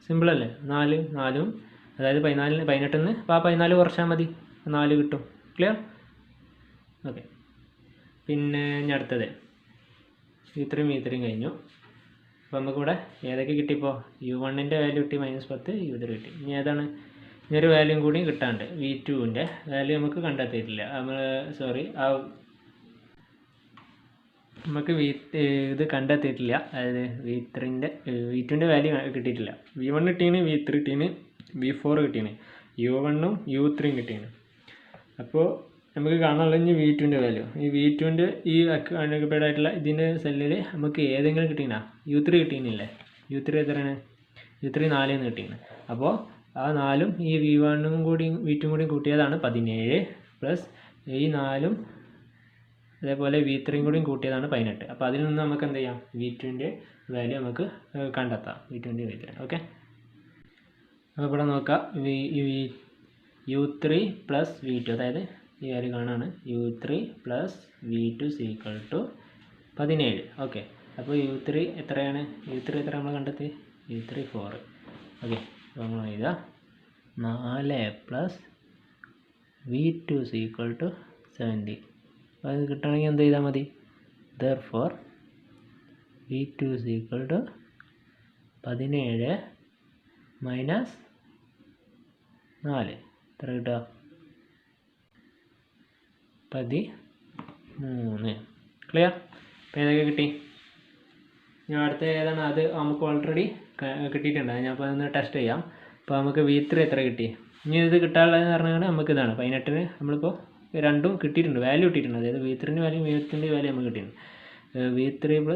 സിമ്പിൾ അല്ലേ, 4ഉം അതായത് 18ന്ന് അപ്പോൾ ആ 14 കുറച്ചാൽ മതി, 4 കിട്ടും. ക്ലിയർ. ഓക്കെ, പിന്നെ ഇനി അടുത്തത് U3യും V3യും കഴിഞ്ഞു. അപ്പോൾ നമുക്കിവിടെ ഏതൊക്കെ കിട്ടിയപ്പോൾ U1ൻ്റെ വാല്യൂ കിട്ടി -10, U3 കിട്ടി. ഇനി ഏതാണ്, ഇനിയൊരു വാല്യൂം കൂടി കിട്ടാണ്ട് V2ൻ്റെ വാല്യൂ നമുക്ക് കണ്ടെത്തിയിട്ടില്ല. നമുക്ക് ഇത് കണ്ടെത്തിയിട്ടില്ല, അതായത് V2ൻ്റെ വാല്യൂ കിട്ടിയിട്ടില്ല. V1 കിട്ടീന്, V3 കിട്ടീന്, V4 കിട്ടീന്, U1ഉം U3യും കിട്ടീന്. അപ്പോൾ നമുക്ക് കാണാനുള്ള ഇനി V2ൻ്റെ വാല്യൂ. ഈ V2ൻ്റെ ഈ അൺഒക്യുപ്പൈഡ് ആയിട്ടുള്ള ഇതിൻ്റെ സെല്ലിൽ നമുക്ക് ഏതെങ്കിലും കിട്ടീനാ, U3 കിട്ടീനില്ലേ, U3 എത്രയാണ്, U3 4 കിട്ടീന്. അപ്പോൾ ആ 4ഉം ഈ V1ഉം കൂടി V2ഉം കൂടി കൂട്ടിയതാണ് 17 പ്ലസ് ഈ 4ഉം അതേപോലെ V3യും കൂടി കൂട്ടിയതാണ് 18. അപ്പോൾ അതിൽ നിന്ന് നമുക്ക് എന്ത് ചെയ്യാം, V2ൻ്റെ വാല്യൂ നമുക്ക് കണ്ടെത്താം, V2ൻ്റെ V3. ഓക്കെ, അപ്പോൾ ഇവിടെ നോക്കാം, U3 + V2 അതായത് ഈ വാല്യൂ കാണാണ്, U3 + V2 equal to 17. Okay, അപ്പോൾ U3 എത്രയാണ്, U3 എത്ര നമ്മൾ കണ്ടെത്തി, U3 4. ഓക്കെ, അപ്പോൾ നമ്മൾ എഴുതുക 4 + V2 ഈക്വൽ ടു 70. അപ്പോൾ അത് കിട്ടണമെങ്കിൽ എന്ത് ചെയ്താൽ മതി, therefore V2 ഈക്വൽ ടു 17 - 4 എത്ര കിട്ടുക, 13. ക്ലിയർ. അപ്പോൾ ഏതൊക്കെ കിട്ടി, ഞാൻ അടുത്ത ഏതാണ്, അത് നമുക്ക് ഓൾറെഡി കിട്ടിയിട്ടുണ്ട്. ഞാൻ അപ്പോൾ ഒന്ന് ടെസ്റ്റ് ചെയ്യാം. അപ്പോൾ നമുക്ക് V3 എത്ര കിട്ടി, ഇനി ഇത് കിട്ടാനുള്ളതെന്ന് പറഞ്ഞാൽ നമുക്ക് ഇതാണ് 18ന് നമ്മളിപ്പോൾ രണ്ടും കിട്ടിയിട്ടുണ്ട്, വാല്യൂ കിട്ടിയിട്ടുണ്ട്. അതായത് V3ൻ്റെ വാല്യൂ V2ൻ്റെ വാല്യൂ നമുക്ക് കിട്ടിയിട്ടുണ്ട്. V3 +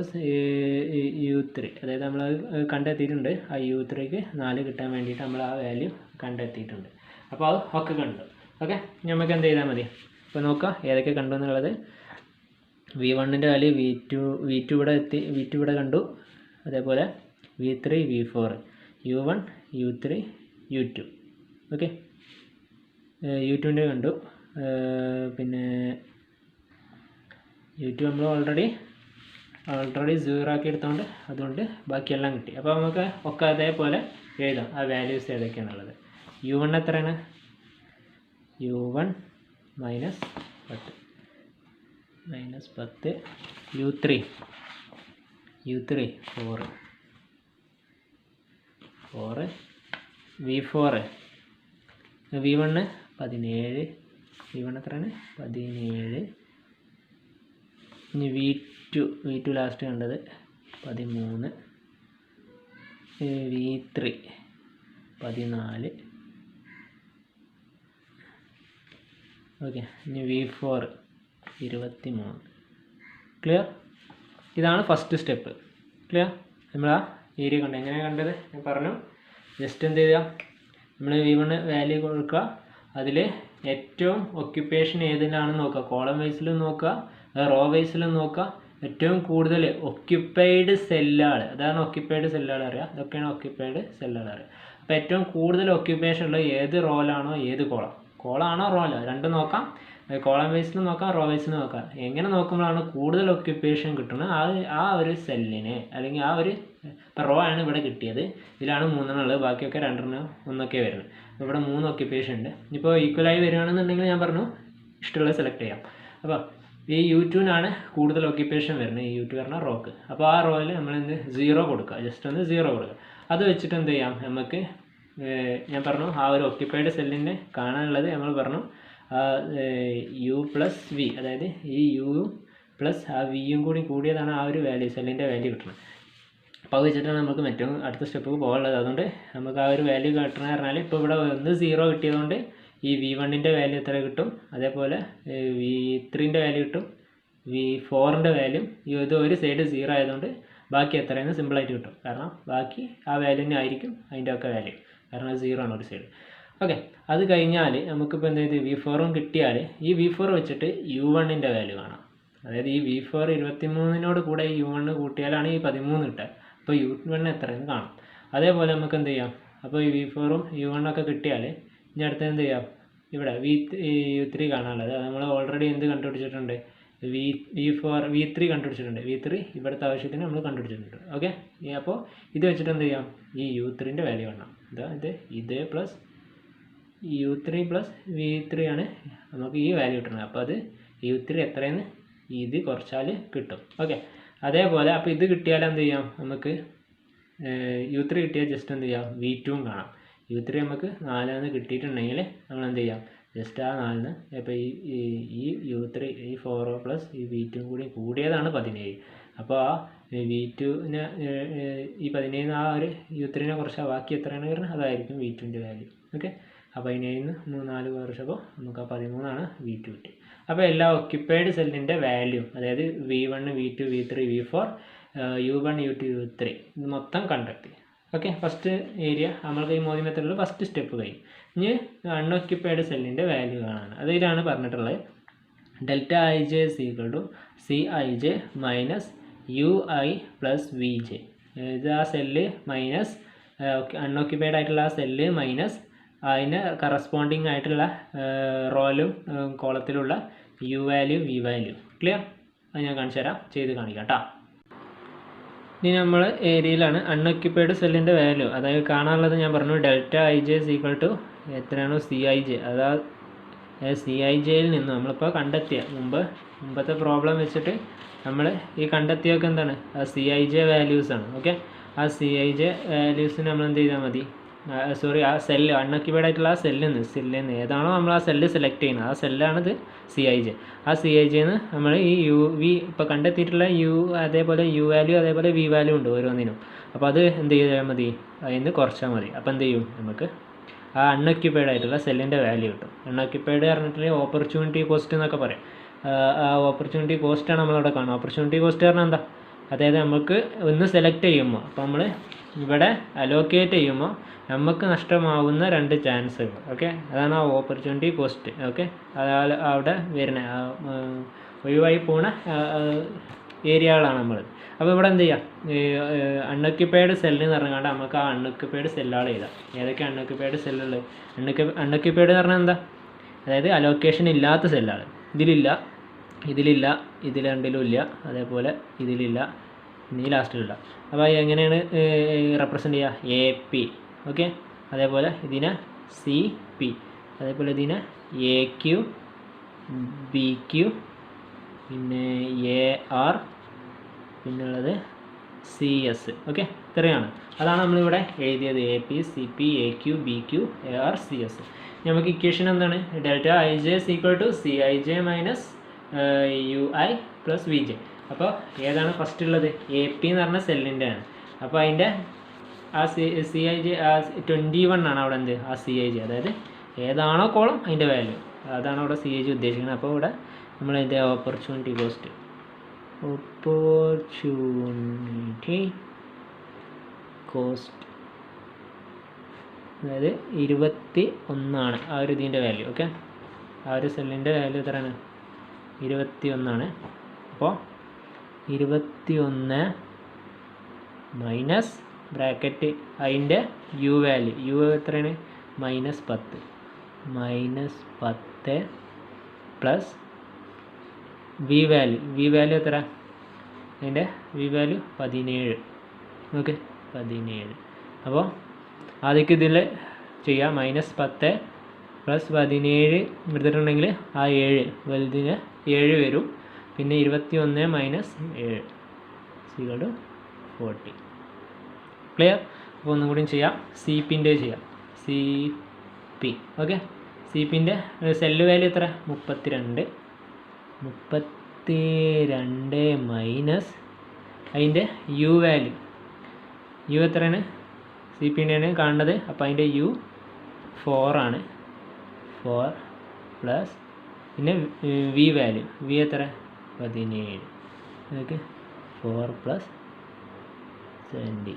U3 അതായത് നമ്മൾ കണ്ടെത്തിയിട്ടുണ്ട്. ആ U3ക്ക് 4 കിട്ടാൻ വേണ്ടിയിട്ട് നമ്മൾ ആ വാല്യൂ കണ്ടെത്തിയിട്ടുണ്ട്. അപ്പോൾ അത് ഒക്കെ കണ്ടു. ഓക്കെ, നമുക്ക് എന്ത് ചെയ്താൽ മതി, ഇപ്പോൾ നോക്കുക ഏതൊക്കെ കണ്ടു എന്നുള്ളത്. V1ൻ്റെ വാല്യൂ V2 ഇവിടെ എത്തി, V2 ഇവിടെ കണ്ടു. അതേപോലെ V3 V4 U1 U3 U2. Okay, U2ൻ്റെ കണ്ടു. പിന്നെ U2 നമ്മൾ ഓൾറെഡി 0 ആക്കി എടുത്തോണ്ട് അതുകൊണ്ട് ബാക്കിയെല്ലാം കിട്ടി. അപ്പോൾ നമുക്ക് ഒക്കെ അതേപോലെ എഴുതാം, ആ വാല്യൂസ് ഏതൊക്കെയാണുള്ളത്. U1 എത്രയാണ്, U1 -10 U3 4 V4 V1 17, V1 എത്രയാണ് 17. ഇനി V2 ലാസ്റ്റ് കണ്ടത് 13, V3 14. ഓക്കെ, ഇനി V4 23. ക്ലിയർ. ഇതാണ് ഫസ്റ്റ് സ്റ്റെപ്പ്. ക്ലിയർ. നമ്മൾ ആ ഏരിയ കണ്ടു, എങ്ങനെയാണ് കണ്ടത് ഞാൻ പറഞ്ഞു. ജസ്റ്റ് എന്ത് ചെയ്യുക, നമ്മൾ V1 വാല്യൂ കൊടുക്കുക, അതിൽ ഏറ്റവും ഒക്യുപ്പേഷൻ ഏതിലാണെന്ന് നോക്കുക, കോളം വൈസിലും നോക്കുക, റോ വൈസിലും നോക്കുക. ഏറ്റവും കൂടുതൽ ഒക്യുപ്പൈഡ് സെല്ലുകൾ, അതാണ് ഒക്യുപ്പൈഡ് സെല്ലുകൾ അറിയുക, ഇതൊക്കെയാണ് ഒക്യുപ്പൈഡ് സെല്ലുകൾ അറിയുക. അപ്പോൾ ഏറ്റവും കൂടുതൽ ഒക്യുപ്പേഷൻ ഉള്ള ഏത് റോലാണോ ഏത് കോളാണോ റോലോ രണ്ടും നോക്കാം. കോളം വൈസിൽ നോക്കാം, റോ വൈസിൽ നോക്കാം. എങ്ങനെ നോക്കുമ്പോഴാണ് കൂടുതൽ ഒക്യുപ്പേഷൻ കിട്ടുന്നത്, ആ ഒരു സെല്ലിന് അല്ലെങ്കിൽ ആ ഒരു, ഇപ്പോൾ റോ ആണ് ഇവിടെ കിട്ടിയത്, ഇതിലാണ് 3 ഉള്ളത്, ബാക്കിയൊക്കെ 2 1 വരുന്നത്. അപ്പോൾ ഇവിടെ 3 ഒക്യുപ്പേഷൻ ഉണ്ട്. ഇപ്പോൾ ഈക്വലായി വരികയാണെന്നുണ്ടെങ്കിൽ ഞാൻ പറഞ്ഞു ഇഷ്ടമുള്ളത് സെലക്ട് ചെയ്യാം. അപ്പോൾ ഈ U2നാണ് കൂടുതൽ ഒക്യുപ്പേഷൻ വരുന്നത്, ഈ U2 പറഞ്ഞാൽ റോക്ക്. അപ്പോൾ ആ റോയിൽ നമ്മൾ 0 കൊടുക്കുക, ജസ്റ്റ് ഒന്ന് 0 കൊടുക്കുക. അത് വെച്ചിട്ട് എന്ത് ചെയ്യാം, നമുക്ക് ഞാൻ പറഞ്ഞു ആ ഒരു ഒക്യുപ്പൈഡ് സെല്ലിൻ്റെ കാണാനുള്ളത് നമ്മൾ പറഞ്ഞു U + V, അതായത് ഈ U + ആ Vയും കൂടി കൂടിയതാണ് ആ ഒരു വാല്യൂ, സെല്ലിൻ്റെ വാല്യൂ കിട്ടുന്നത്. അപ്പോൾ അത് വെച്ചിട്ടാണ് നമുക്ക് മറ്റും അടുത്ത സ്റ്റെപ്പ് പോകാനുള്ളത്. അതുകൊണ്ട് നമുക്ക് ആ ഒരു വാല്യൂ കിട്ടണമെന്ന് പറഞ്ഞാൽ ഇപ്പോൾ ഇവിടെ 1 0 കിട്ടിയതുകൊണ്ട് ഈ V1ൻ്റെ വാല്യൂ എത്ര കിട്ടും, അതേപോലെ V3ൻ്റെ വാല്യൂ കിട്ടും, V4ൻ്റെ വാല്യൂ ഇത് ഒരു സൈഡ് 0 ആയതുകൊണ്ട് ബാക്കി എത്രയെന്ന് സിമ്പിളായിട്ട് കിട്ടും. കാരണം ബാക്കി ആ വാല്യൂ തന്നെ ആയിരിക്കും അതിൻ്റെ ഒക്കെ വാല്യൂ, കാരണം അത് 0 ആണ് ഒരു സൈഡ്. ഓക്കെ, അത് കഴിഞ്ഞാൽ നമുക്കിപ്പോൾ എന്ത് ചെയ്ത് V4ഉം കിട്ടിയാൽ ഈ V4 വെച്ചിട്ട് U1ൻ്റെ വാല്യൂ കാണാം. അതായത് ഈ V4 23 കൂടെ ഈ U1 കൂട്ടിയാലാണ് ഈ 13 കിട്ടുക. അപ്പോൾ U1 എത്രയെന്ന് കാണും. അതേപോലെ നമുക്ക് എന്ത് ചെയ്യാം, അപ്പോൾ ഈ V4ഉം U1 ഒക്കെ കിട്ടിയാൽ ഇനി അടുത്ത് എന്ത് ചെയ്യാം, ഇവിടെ U3 കാണാനുള്ളത് അത് നമ്മൾ ഓൾറെഡി എന്ത് കണ്ടുപിടിച്ചിട്ടുണ്ട്, V3 കണ്ടുപിടിച്ചിട്ടുണ്ട്. V3 ഇവിടുത്തെ ആവശ്യത്തിന് നമ്മൾ കണ്ടുപിടിച്ചിട്ടുണ്ട്. ഓക്കെ, അപ്പോൾ ഇത് വെച്ചിട്ട് എന്ത് ചെയ്യാം, ഈ U3ൻ്റെ വാല്യൂ കാണാം. ഇത് പ്ലസ് U3 പ്ലസ് V3 ആണ് നമുക്ക് ഈ വാല്യൂ കിട്ടുന്നത്. അപ്പോൾ അത് U3 എത്രയെന്ന് ഇത് കുറച്ചാൽ കിട്ടും. ഓക്കെ, അതേപോലെ അപ്പോൾ ഇത് കിട്ടിയാൽ എന്ത് ചെയ്യാം, നമുക്ക് U3 കിട്ടിയാൽ ജസ്റ്റ് എന്ത് ചെയ്യാം, V2ഉം കാണാം. U3 നമുക്ക് 4 കിട്ടിയിട്ടുണ്ടെങ്കിൽ നമ്മൾ എന്ത് ചെയ്യാം, ജസ്റ്റ് ആ 4 ഇപ്പോൾ ഈ U3 ഈ 4 പ്ലസ് ഈ V2 കൂടി കൂടിയതാണ് 17. അപ്പോൾ ആ V2നെ ഈ 17 ആ ഒരു U3നെ കുറച്ചാൽ ബാക്കി എത്രയാണ് വരുന്നത്, അതായിരിക്കും V2ൻ്റെ വാല്യൂ. ഓക്കെ, അപ്പോൾ 17 4 കുറച്ചപ്പോൾ നമുക്ക് ആ 13 V2 കിട്ടി. അപ്പോൾ എല്ലാ ഒക്യുപ്പൈഡ് സെല്ലിൻ്റെ വാല്യൂ, അതായത് V1 V2 V3 V4 U1 U2 U3 ഇത് മൊത്തം കണ്ടെത്തി. ഓക്കെ, ഫസ്റ്റ് ഏരിയ നമ്മൾക്ക് ഈ മോഡി മെത്തേഡിൽ ഫസ്റ്റ് സ്റ്റെപ്പ് കഴിഞ്ഞു. ഇനി അൺഒക്യുപ്പൈഡ് സെല്ലിൻ്റെ വാല്യൂ കാണാനാണ്. അതിലാണ് പറഞ്ഞിട്ടുള്ളത് ∆ij Cij minus UI plus Vj. ഇത് ആ സെല്ല് മൈനസ് അൺഒക്യുപ്പൈഡ് ആയിട്ടുള്ള ആ സെല്ല് മൈനസ് അതിന് കറസ്പോണ്ടിങ് ആയിട്ടുള്ള റോയിലും കോളത്തിലുള്ള U value V value. Clear? അത് ഞാൻ കാണിച്ചു തരാം, ചെയ്ത് കാണിക്കാം കേട്ടോ. ഇനി നമ്മൾ ഏരിയയിലാണ് അൺഒക്യുപ്പൈഡ് സെല്ലിൻ്റെ വാല്യൂ, അതായത് കാണാനുള്ളത് ഞാൻ പറഞ്ഞു ∆ij എത്രയാണോ Cij, അതായത് Cijയിൽ നിന്ന് നമ്മളിപ്പോൾ കണ്ടെത്തിയ മുമ്പത്തെ പ്രോബ്ലം വെച്ചിട്ട് നമ്മൾ ഈ കണ്ടെത്തിയൊക്കെ എന്താണ്, ആ Cij വാല്യൂസാണ്. ഓക്കെ, ആ Cij വാല്യൂസിന് നമ്മൾ എന്ത് ചെയ്താൽ മതി, ആ സെല്ല് അൺഒക്യുപ്പൈഡ് ആയിട്ടുള്ള ആ സെല്ലിൽ നിന്ന് ഏതാണോ നമ്മൾ ആ സെല്ല് സെലക്ട് ചെയ്യുന്നത് ആ സെല്ലാണിത് Cij. ആ Cijന്ന് നമ്മൾ ഈ V ഇപ്പോൾ കണ്ടെത്തിയിട്ടുള്ള അതേപോലെ U വാല്യൂ അതേപോലെ V വാല്യൂ ഉണ്ട് ഓരോന്നിനും. അപ്പോൾ അത് എന്ത് ചെയ്താൽ മതി, അതിന് കുറച്ചാൽ മതി. അപ്പോൾ എന്ത് ചെയ്യും, നമുക്ക് ആ അൺഒക്യുപ്പൈഡ് ആയിട്ടുള്ള സെല്ലിൻ്റെ വാല്യൂ കിട്ടും. അൺഒക്യുപ്പൈഡ് പറഞ്ഞിട്ടുണ്ടെങ്കിൽ ഓപ്പർച്യൂണിറ്റി കോസ്റ്റ് എന്നൊക്കെ പറയും. ആ ഓപ്പർച്യൂണിറ്റി കോസ്റ്റാണ് നമ്മളവിടെ കാണുക. ഓപ്പർച്യൂണിറ്റി കോസ്റ്റ് പറഞ്ഞാൽ എന്താ, അതായത് നമുക്ക് ഒന്ന് സെലക്ട് ചെയ്യുമ്പോൾ, അപ്പോൾ നമ്മൾ ഇവിടെ അലോക്കേറ്റ് ചെയ്യുമ്പോൾ നമുക്ക് നഷ്ടമാവുന്ന 2 ചാൻസുകൾ. ഓക്കെ, അതാണ് ആ ഓപ്പർച്യൂണിറ്റി കോസ്റ്റ്. ഓക്കെ, അതായത് അവിടെ വരുന്ന ഒഴിവായി പോണ ഏരിയകളാണ് നമ്മൾ. അപ്പോൾ ഇവിടെ എന്ത് ചെയ്യാം, അൺഒക്യുപ്പൈഡ് സെല്ല് എന്ന് പറഞ്ഞാൽ നമുക്ക് ആ അൺഒക്യുപ്പൈഡ് സെല്ലുകൾ എഴുതാം. ഏതൊക്കെ അൺഒക്യുപ്പൈഡ് സെല്ലുകൾ, അൺഒക്യുപ്പൈഡ് എന്ന് പറഞ്ഞാൽ എന്താ, അതായത് അലോക്കേഷൻ ഇല്ലാത്ത സെല്ലുകൾ. ഇതിലില്ല, ഇതിൽ രണ്ടിലും ഇല്ല, അതേപോലെ ഇതിലില്ല, ഇനി ലാസ്റ്റിലില്ല. അപ്പോൾ എങ്ങനെയാണ് റെപ്രസെൻ്റ് ചെയ്യുക, AP. ഓക്കെ, അതേപോലെ ഇതിനെ CP, അതേപോലെ ഇതിനെ AQ BQ, പിന്നെ AR, പിന്നുള്ളത് CS. ഓക്കെ, ഇത്രയാണ്. അതാണ് നമ്മളിവിടെ എഴുതിയത്, AP CP AQ BQ AR CS. നമുക്ക് ഇക്വേഷൻ എന്താണ്, ∆ij Cij minus UI plus Vj. അപ്പോൾ ഏതാണ് ഫസ്റ്റ് ഉള്ളത്, AP എന്ന് പറഞ്ഞ സെല്ലിൻ്റെ ആണ്. അപ്പോൾ അതിൻ്റെ ആ Cij 21 ആണ് അവിടെ എന്ത്, ആ Cij, അതായത് ഏതാണോ കോളം അതിൻ്റെ വാല്യൂ അതാണ് അവിടെ Cij ഉദ്ദേശിക്കുന്നത്. അപ്പോൾ ഇവിടെ നമ്മൾ അതിൻ്റെ ഓപ്പർച്യൂണിറ്റി കോസ്റ്റ് അതായത് 21 ആ ഒരു ഇതിൻ്റെ വാല്യൂ. ഓക്കെ, ആ ഒരു സെല്ലിൻ്റെ വാല്യൂ എത്രയാണ്, 21. അപ്പോൾ 21 മൈനസ് ബ്രാക്കറ്റ് അതിൻ്റെ U വാല്യൂ എത്രയാണ്, -10 പ്ലസ് V വാല്യൂ എത്ര, അതിൻ്റെ V വാല്യൂ 17. ഓക്കെ, 17. അപ്പോൾ ആദ്യമൊക്കെ ഇതിൽ ചെയ്യാം, -10 പ്ലസ് 17 എടുത്തിട്ടുണ്ടെങ്കിൽ ആ 7 വലുതിന് 7 വരും. പിന്നെ 21 മൈനസ് 7 = 40. ക്ലിയർ? അപ്പോൾ ഒന്നും കൂടി ചെയ്യാം, CPൻ്റെ ചെയ്യാം, CP. ഓക്കെ, CPൻ്റെ സെല്ല് വാല്യൂ എത്ര, 32 മൈനസ് അതിൻ്റെ U വാല്യൂ യു എത്രയാണ് CP-ൻ്റെയാണ് കാണുന്നത്. അപ്പോൾ അതിൻ്റെ യു 4 ആണ്. 4 പ്ലസ് പിന്നെ വി വാല്യൂ വി എത്ര 17. ഓക്കെ 4 പ്ലസ് 70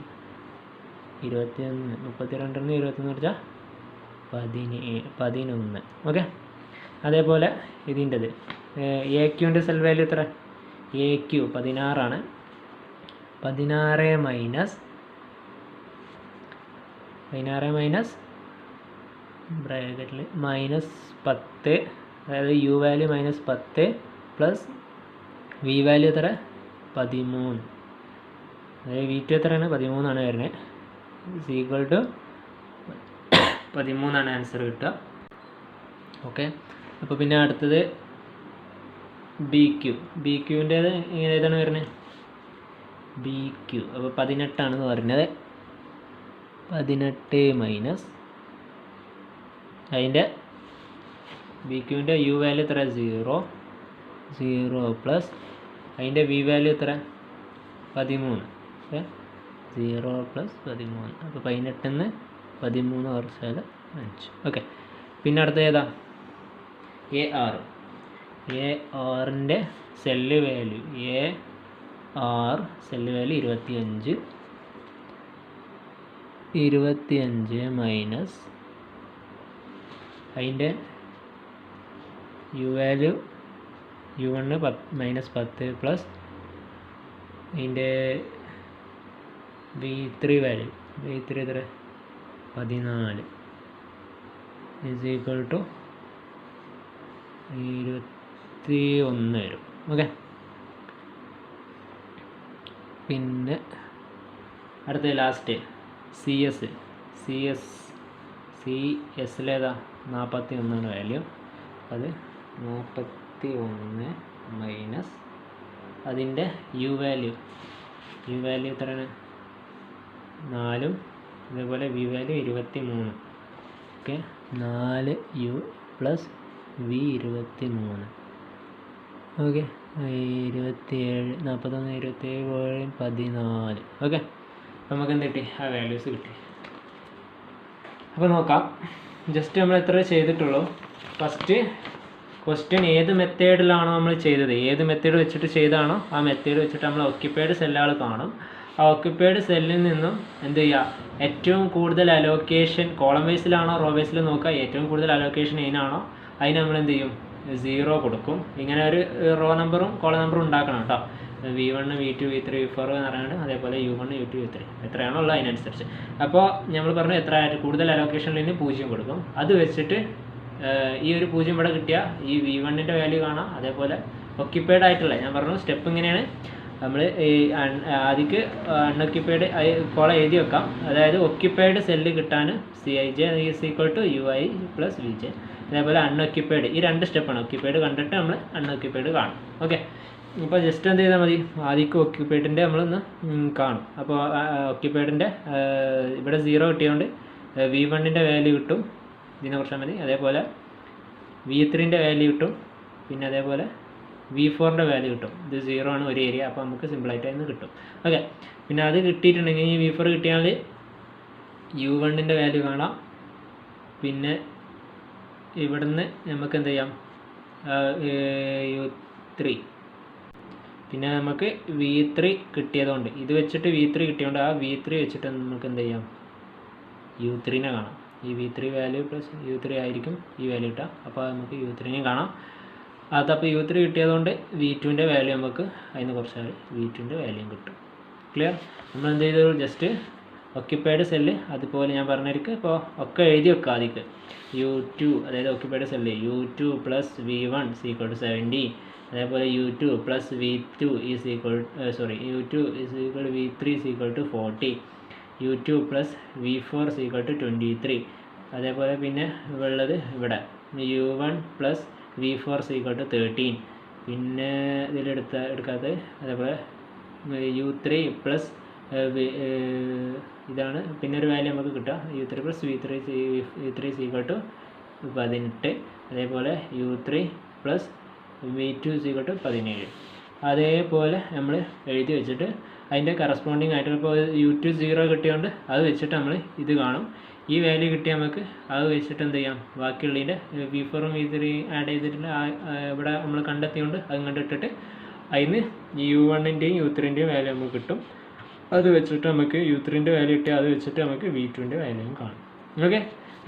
21 32 21 വെച്ചാൽ 11. ഓക്കെ അതേപോലെ ഇതിൻ്റെത് AQൻ്റെ സെൽ വാല്യൂ എത്ര AQ 16 ആണ്. 16 മൈനസ് ബ്രാക്കറ്റിൽ -10, അതായത് U value -10 plus V value എത്ര 13, അതായത് V2 എത്രയാണ് 13 ആണ് വരുന്നത്. ഈക്വൽ ടു 13 ആണ് ആൻസർ കിട്ടുക. ഓക്കെ അപ്പോൾ പിന്നെ അടുത്തത് BQൻ്റേത് ഏതാണ് വരുന്നത് BQ. അപ്പോൾ 18 ആണെന്ന് പറഞ്ഞത്. 18 മൈനസ് അതിൻ്റെ BQൻ്റെ യു വാല്യൂ എത്ര 0 പ്ലസ് അതിൻ്റെ വി വാല്യൂ എത്ര 13. Okay 0 plus 13. അപ്പോൾ 18 13 കുറച്ചാൽ 5. ഓക്കെ പിന്നെ അടുത്ത ഏതാ ARൻ്റെ cell value cell value 25 minus അതിൻ്റെ യു വാല്യൂ U1 -10 പ്ലസ് അതിൻ്റെ V3 വാല്യൂ എത്ര 14 ഈസ് ഈക്വൽ ടു 21 വരും. ഓക്കെ പിന്നെ അടുത്ത ലാസ്റ്റ് CS-ലേതാ 41 വാല്യൂ. അത് 41 മൈനസ് അതിൻ്റെ യു വാല്യൂ എത്രയാണ് 4, അതേപോലെ V value 23. Okay 4U plus V 23. Okay 27 41 27 14. Okay നമുക്ക് എന്ത് കിട്ടി ആ വാല്യൂസ് കിട്ടി. അപ്പോൾ നോക്കാം ജസ്റ്റ് നമ്മൾ എത്ര ചെയ്തിട്ടുള്ളൂ. ഫസ്റ്റ് ക്വസ്റ്റ്യൻ ഏത് മെത്തേഡിലാണോ നമ്മൾ ചെയ്തത്, ഏത് മെത്തേഡ് വെച്ചിട്ട് ചെയ്താണോ ആ മെത്തേഡ് വെച്ചിട്ട് നമ്മൾ ഒക്യുപ്പൈഡ് സെല്ലുകൾ കാണും. ആ ഒക്യുപ്പൈഡ് സെല്ലിൽ നിന്നും എന്ത് ചെയ്യുക ഏറ്റവും കൂടുതൽ അലോക്കേഷൻ കോളം വൈസിലാണോ റോ വൈസിൽ നോക്കുക. ഏറ്റവും കൂടുതൽ അലോക്കേഷൻ ഏതിനാണോ അതിന് നമ്മൾ എന്ത് ചെയ്യും 0 കൊടുക്കും. ഇങ്ങനെ ഒരു റോ നമ്പറും കോളം നമ്പറും ഉണ്ടാക്കണം കേട്ടോ. V1 V2 V3 V4 എന്ന് പറയുന്നത് അതേപോലെ U1 U2 U3 എത്രയാണോ ഉള്ളത് അതിനനുസരിച്ച്. അപ്പോൾ നമ്മൾ പറഞ്ഞു എത്ര കൂടുതൽ അലോക്കേഷനിൽ നിന്ന് 0 കൊടുക്കും. അത് വെച്ചിട്ട് ഈ ഒരു 0 ഇവിടെ കിട്ടിയാൽ ഈ V1ൻ്റെ വാല്യൂ കാണാം. അതേപോലെ ഒക്യുപ്പൈഡ് ആയിട്ടുള്ള ഞാൻ പറഞ്ഞു സ്റ്റെപ്പ് ഇങ്ങനെയാണ്. നമ്മൾ ഈ ആദ്യക്ക് അൺഒക്യുപ്പൈഡ് കോളം എഴുതി വെക്കാം. അതായത് ഒക്യുപ്പൈഡ് സെല്ല് കിട്ടാൻ CIJ is equal to UI plus VJ. അതേപോലെ അൺഒക്യുപ്പൈഡ് ഈ 2 സ്റ്റെപ്പാണ്. ഒക്യുപ്പൈഡ് കണ്ടിട്ട് നമ്മൾ അൺഒക്യുപ്പൈഡ് കാണും. ഓക്കെ ഇപ്പോൾ ജസ്റ്റ് എന്ത് ചെയ്താൽ മതി ആദ്യക്ക് ഒക്യുപ്പൈഡിൻ്റെ നമ്മളൊന്ന് കാണും. അപ്പോൾ ഒക്യുപ്പൈഡിൻ്റെ ഇവിടെ 0 കിട്ടിയതുകൊണ്ട് V1ൻ്റെ വാല്യൂ കിട്ടും. ഇതിനെ കുറിച്ചാൽ മതി. അതേപോലെ V3ൻ്റെ വാല്യൂ കിട്ടും. പിന്നെ അതേപോലെ V4ൻ്റെ വാല്യൂ കിട്ടും. ഇത് 0 ആണ് ഒരു ഏരിയ. അപ്പോൾ നമുക്ക് സിമ്പിളായിട്ട് അതിന് കിട്ടും. ഓക്കെ പിന്നെ അത് കിട്ടിയിട്ടുണ്ടെങ്കിൽ ഈ V4 കിട്ടിയാൽ U1ൻ്റെ വാല്യൂ കാണാം. പിന്നെ ഇവിടുന്ന് നമുക്ക് എന്ത് ചെയ്യാം U3 പിന്നെ നമുക്ക് V3 കിട്ടിയതുകൊണ്ട് ഇത് വെച്ചിട്ട് V3 കിട്ടിയതുകൊണ്ട് ആ V3 വെച്ചിട്ട് നമുക്ക് എന്ത് ചെയ്യാം U3നെ കാണാം. ഈ V3 വാല്യൂ പ്ലസ് U3 ആയിരിക്കും ഈ വാല്യൂ കിട്ടുക. അപ്പോൾ നമുക്ക് U3നെയും കാണാം. അതപ്പോൾ U3 കിട്ടിയതുകൊണ്ട് V2ൻ്റെ വാല്യൂ നമുക്ക് അതിന് കുറച്ചാൽ V2ൻ്റെ വാല്യൂയും കിട്ടും. ക്ലിയർ? നമ്മൾ എന്ത് ചെയ്തു ജസ്റ്റ് ഒക്യുപ്പൈഡ് സെല്ല് അതുപോലെ ഞാൻ പറഞ്ഞിരിക്കും. ഇപ്പോൾ ഒക്കെ എഴുതി വെക്കുക ആദ്യക്ക് U2 അതായത് occupied cell U2 plus V1 equal to 70. അതേപോലെ U2 plus V2 is equal U2 is equal V3 equal to 40. U2 plus V4 equal to 23. അതേപോലെ പിന്നെ ഉള്ളത് U1 plus V4 equal to 13. പിന്നെ എടുക്കാത്തത് അതേപോലെ U3 പ്ലസ് ഇതാണ് പിന്നെ ഒരു വാല്യൂ നമുക്ക് കിട്ടുക U3 plus V3 equal to 18. അതേപോലെ U3 plus V2 equal to 17. അതേപോലെ നമ്മൾ എഴുതി വെച്ചിട്ട് അതിൻ്റെ കറസ്പോണ്ടിങ് ആയിട്ട് ഇപ്പോൾ U2 0 കിട്ടിയതുകൊണ്ട് അത് വെച്ചിട്ട് നമ്മൾ ഇത് കാണും. ഈ വാല്യൂ കിട്ടിയാൽ നമുക്ക് അത് വെച്ചിട്ട് എന്ത് ചെയ്യാം, ബാക്കിയുള്ളതിൻ്റെ V4ഉം V3 ആഡ് ചെയ്തിട്ടുണ്ട്. ഇവിടെ നമ്മൾ കണ്ടെത്തിയോണ്ട് അത് കണ്ടിട്ടിട്ട് അതിന് U1ൻ്റെയും U3ൻ്റെയും വാല്യൂ നമുക്ക് കിട്ടും. അത് വെച്ചിട്ട് നമുക്ക് U3ൻ്റെ വാല്യൂ കിട്ടിയാൽ അത് വെച്ചിട്ട് നമുക്ക് V2ൻ്റെ വാല്യൂയും കാണും. ഓക്കെ,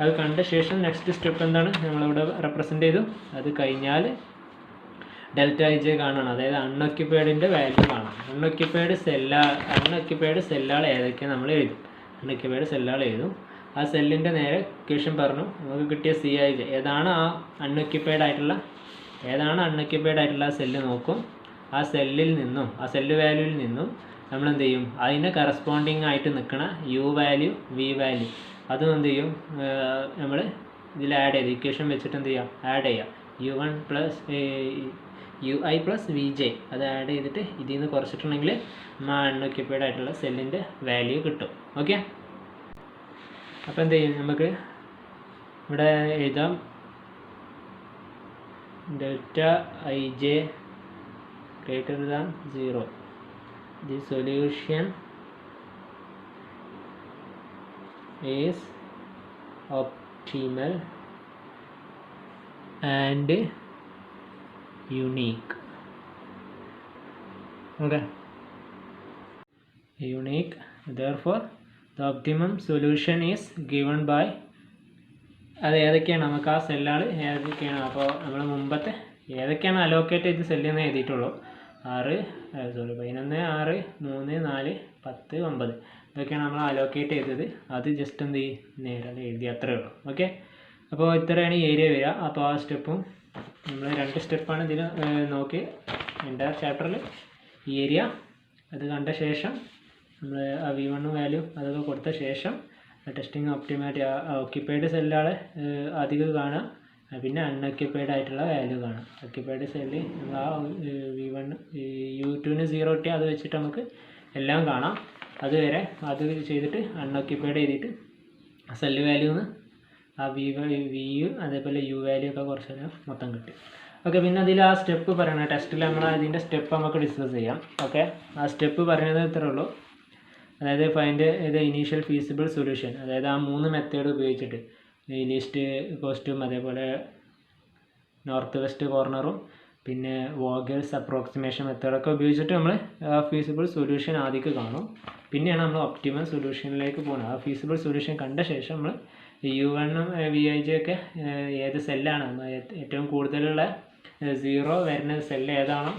അത് കണ്ട ശേഷം നെക്സ്റ്റ് സ്റ്റെപ്പ് എന്താണ്, നമ്മളിവിടെ റെപ്രസെൻ്റ് ചെയ്തു. അത് കഴിഞ്ഞാൽ ∆ij കാണണം, അതായത് അൺഒക്യുപ്പൈഡിൻ്റെ വാല്യൂ കാണാം. അൺഒക്യുപ്പൈഡ് സെല്ലുകൾ ഏതൊക്കെയാണ് നമ്മൾ എഴുതും. അൺഒക്യുപ്പൈഡ് സെല്ലുകൾ എഴുതും. ആ സെല്ലിൻ്റെ നേരെ ഇക്വേഷൻ പറഞ്ഞു നമുക്ക് കിട്ടിയ Cij ഏതാണ് അൺഒക്യുപ്പൈഡ് ആയിട്ടുള്ള സെല്ല് നോക്കും. ആ സെല്ലിൽ നിന്നും ആ സെല്ല് വാല്യൂവിൽ നിന്നും നമ്മൾ എന്ത് ചെയ്യും, അതിന് കറസ്പോണ്ടിങ് ആയിട്ട് നിൽക്കുന്ന U വാല്യൂ V വാല്യൂ അതും എന്ത് ചെയ്യും, നമ്മൾ ഇതിൽ ആഡ് ചെയ്ത് ഇക്വേഷൻ വെച്ചിട്ട് എന്ത് ചെയ്യാം, ആഡ് ചെയ്യാം. U1 + UI + Vj അത് ആഡ് ചെയ്തിട്ട് ഇതിൽ നിന്ന് കുറച്ചിട്ടുണ്ടെങ്കിൽ അൺഒക്യുപ്പൈഡ് ആയിട്ടുള്ള സെല്ലിൻ്റെ വാല്യൂ കിട്ടും. ഓക്കെ, അപ്പോൾ എന്ത് ചെയ്യും, നമുക്ക് ഇവിടെ എഴുതാം ∆ij > 0. The solution is optimal and unique. Okay, unique, therefore the optimum solution is given by അത് ഏതൊക്കെയാണ് നമുക്ക് ആ സെല്ലുകൾ ഏതൊക്കെയാണ്. അപ്പോൾ നമ്മൾ മുമ്പത്തെ ഏതൊക്കെയാണ് അലോക്കേറ്റ് ചെയ്ത് സെല്ലെന്ന് എഴുതിയിട്ടുള്ളൂ. 11, 6, 3, 4, 10, 9 ഇതൊക്കെയാണ് നമ്മൾ അലോക്കേറ്റ് ചെയ്തത്. അത് ജസ്റ്റ് എന്ത് ചെയ്യും, നേരെ എഴുതി, അത്രയേ ഉള്ളൂ. ഓക്കെ, അപ്പോൾ ഇത്രയാണ് ഈ ഏരിയ വരിക. അപ്പോൾ ആ സ്റ്റെപ്പും നമ്മൾ 2 സ്റ്റെപ്പാണ് ഇതിൽ നോക്കി എൻ്റെ ചാപ്റ്ററിൽ. ഈ ഏരിയ അത് കണ്ട ശേഷം നമ്മൾ ആ V1 വാല്യൂ അതൊക്കെ കൊടുത്ത ശേഷം ടെസ്റ്റിംഗ് ഒക്യുപ്പൈഡ് സെല്ലുകളെ അധികം കാണുക, പിന്നെ അൺഒക്യുപ്പൈഡ് ആയിട്ടുള്ള വാല്യൂ കാണാം. ഒക്യുപ്പൈഡ് സെല്ല് നമ്മൾ ആ V1 U2ന് 0 കിട്ടിയാൽ അത് വെച്ചിട്ട് നമുക്ക് എല്ലാം കാണാം. അതുവരെ അത് ചെയ്തിട്ട് അൺഒക്യുപ്പൈഡ് ചെയ്തിട്ട് സെല്ല് വാല്യൂന്ന് ആ Vയും അതേപോലെ U വാല്യൂ ഒക്കെ കുറച്ച് നേരം മൊത്തം കിട്ടി. ഓക്കെ, പിന്നെ അതിൽ ആ സ്റ്റെപ്പ് പറയണം. ടെസ്റ്റിൽ നമ്മൾ അതിൻ്റെ സ്റ്റെപ്പ് നമുക്ക് ഡിസ്കസ് ചെയ്യാം. ഓക്കെ, ആ സ്റ്റെപ്പ് പറയുന്നത് ഇത്രേ ഉള്ളൂ. അതായത് ഫൈൻഡ് ഇത് ഇനീഷ്യൽ ഫീസിബിൾ സൊല്യൂഷൻ, അതായത് ആ 3 മെത്തേഡ് ഉപയോഗിച്ചിട്ട് ലീസ്റ്റ് കോസ്റ്റും അതേപോലെ നോർത്ത് വെസ്റ്റ് കോർണറും പിന്നെ വോഗൽസ് അപ്രോക്സിമേഷൻ മെത്തേഡൊക്കെ ഉപയോഗിച്ചിട്ട് നമ്മൾ ആ ഫീസിബിൾ സൊല്യൂഷൻ ആദ്യം കാണും. പിന്നെയാണ് നമ്മൾ ഒപ്റ്റിമൽ സൊല്യൂഷനിലേക്ക് പോകുന്നത്. ആ ഫീസിബിൾ സൊല്യൂഷൻ കണ്ട ശേഷം നമ്മൾ U1ഉം Vij ഒക്കെ ഏത് സെല്ലാണ് ഏറ്റവും കൂടുതലുള്ള 0 വരുന്ന സെല്ല് ഏതാണോ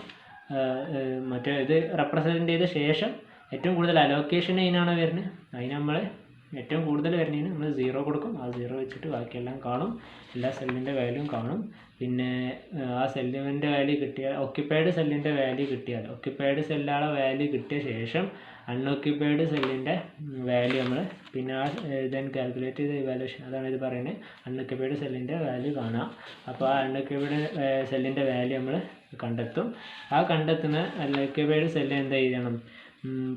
മറ്റേ ഇത് റെപ്രസെൻറ്റ് ചെയ്ത ശേഷം ഏറ്റവും കൂടുതൽ അലോക്കേഷൻ അതിനാണ് വരുന്നത്. അതിന് നമ്മൾ ഏറ്റവും കൂടുതൽ വരുന്നതിന് നമ്മൾ 0 കൊടുക്കും. ആ 0 വെച്ചിട്ട് ബാക്കിയെല്ലാം കാണും, എല്ലാ സെല്ലിൻ്റെ വാല്യൂവും കാണും. പിന്നെ ആ സെല്ലിൻ്റെ വാല്യൂ കിട്ടിയാൽ ഒക്യുപ്പൈഡ് സെല്ലിൻ്റെ വാല്യൂ കിട്ടിയാൽ ഒക്യുപ്പൈഡ് സെല്ലുകളെ വാല്യൂ കിട്ടിയ ശേഷം അൺഒക്യുപ്പൈഡ് സെല്ലിൻ്റെ വാല്യൂ നമ്മൾ പിന്നെ ആ ദെൻ കാൽക്കുലേറ്റ് ചെയ്ത ഇവാലുവേഷൻ, അതാണ് ഇത് പറയുന്നത്. അൺഒക്യുപ്പൈഡ് സെല്ലിൻ്റെ വാല്യൂ കാണാം. അപ്പോൾ ആ അൺഒക്യുപ്പൈഡ് സെല്ലിൻ്റെ വാല്യൂ നമ്മൾ കണ്ടെത്തും. ആ കണ്ടെത്തുന്ന അൺഒക്യുപ്പൈഡ് സെല്ല് എന്ത് ചെയ്യണം,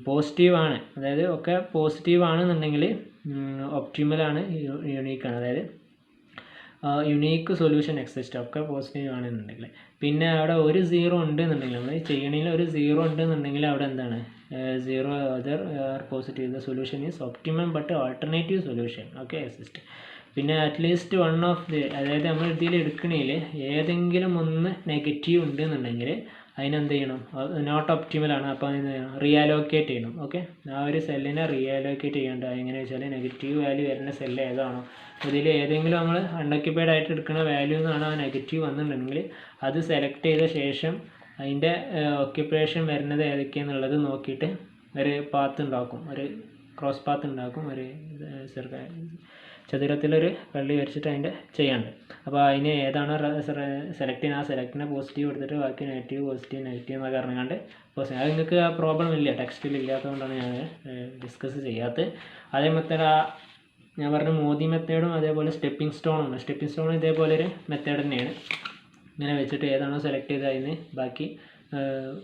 പോസിറ്റീവാണ്, അതായത് ഒക്കെ പോസിറ്റീവ് ആണെന്നുണ്ടെങ്കിൽ ഒപ്റ്റിമലാണ്, യുണീക്കാണ്, അതായത് യുണീക്ക് സൊല്യൂഷൻ എക്സിസ്റ്റ്, ഒക്കെ പോസിറ്റീവ് ആണെന്നുണ്ടെങ്കിൽ. പിന്നെ അവിടെ ഒരു 0 ഉണ്ടെന്നുണ്ടെങ്കിൽ നമ്മൾ ചെയ്യണതിൽ ഒരു 0 ഉണ്ടെന്നുണ്ടെങ്കിൽ അവിടെ എന്താണ് 0 other are positive, the solution is optimum but alternative solution okay exist. പിന്നെ അറ്റ്ലീസ്റ്റ് വൺ ഓഫ് ദി, അതായത് നമ്മൾ ഇതിൽ എടുക്കണതിൽ ഏതെങ്കിലും ഒന്ന് നെഗറ്റീവ് ഉണ്ടെന്നുണ്ടെങ്കിൽ അതിനെന്ത് ചെയ്യണം, നോട്ട് ഒപ്റ്റിമലാണ്. അപ്പോൾ അതിന് റീഅലോക്കേറ്റ് ചെയ്യണം. ഓക്കെ, ആ ഒരു സെല്ലിനെ റീഅലോക്കേറ്റ് ചെയ്യേണ്ട. എങ്ങനെ വെച്ചാൽ നെഗറ്റീവ് വാല്യൂ വരുന്ന സെല്ല് ഏതാണോ ഇതിൽ ഏതെങ്കിലും നമ്മൾ അൺഒക്യുപ്പൈഡ് ആയിട്ട് എടുക്കുന്ന വാല്യൂ എന്നാണ് ആ നെഗറ്റീവ് വന്നിട്ടുണ്ടെങ്കിൽ അത് സെലക്ട് ചെയ്ത ശേഷം അതിൻ്റെ ഒക്യുപ്പേഷൻ വരുന്നത് ഏതൊക്കെയാണെന്നുള്ളത് നോക്കിയിട്ട് ഒരു പാത്ത് ഉണ്ടാക്കും, ഒരു ക്രോസ് പാത്ത് ഉണ്ടാക്കും, ഒരു ചതുരത്തിലൊരു കള്ളി വരച്ചിട്ട് അതിൻ്റെ ചെയ്യാണ്ട്. അപ്പോൾ അതിന് ഏതാണോ സെലക്ട് ചെയ്യുന്നത് ആ സെലക്റ്റിനെ പോസിറ്റീവ് എടുത്തിട്ട് ബാക്കി നെഗറ്റീവ് പോസിറ്റീവ് നെഗറ്റീവ് എന്നൊക്കെ അറിഞ്ഞാണ്ട് പോസിറ്റീവ്. അത് നിങ്ങൾക്ക് ആ പ്രോബ്ലം ഇല്ല, ടെക്സ്റ്റിൽ ഇല്ലാത്തതുകൊണ്ടാണ് ഞാൻ ഡിസ്കസ് ചെയ്യാത്തത്. അതേ മെത്തേഡ് ഞാൻ പറഞ്ഞ മോദി മെത്തേഡും അതേപോലെ സ്റ്റെപ്പിംഗ് സ്റ്റോണും ഉണ്ട്. സ്റ്റെപ്പിംഗ് സ്റ്റോൺ ഇതേപോലെ ഒരു മെത്തേഡ് തന്നെയാണ്. ഇങ്ങനെ വെച്ചിട്ട് ഏതാണോ സെലക്ട് ചെയ്ത് അതിന് ബാക്കി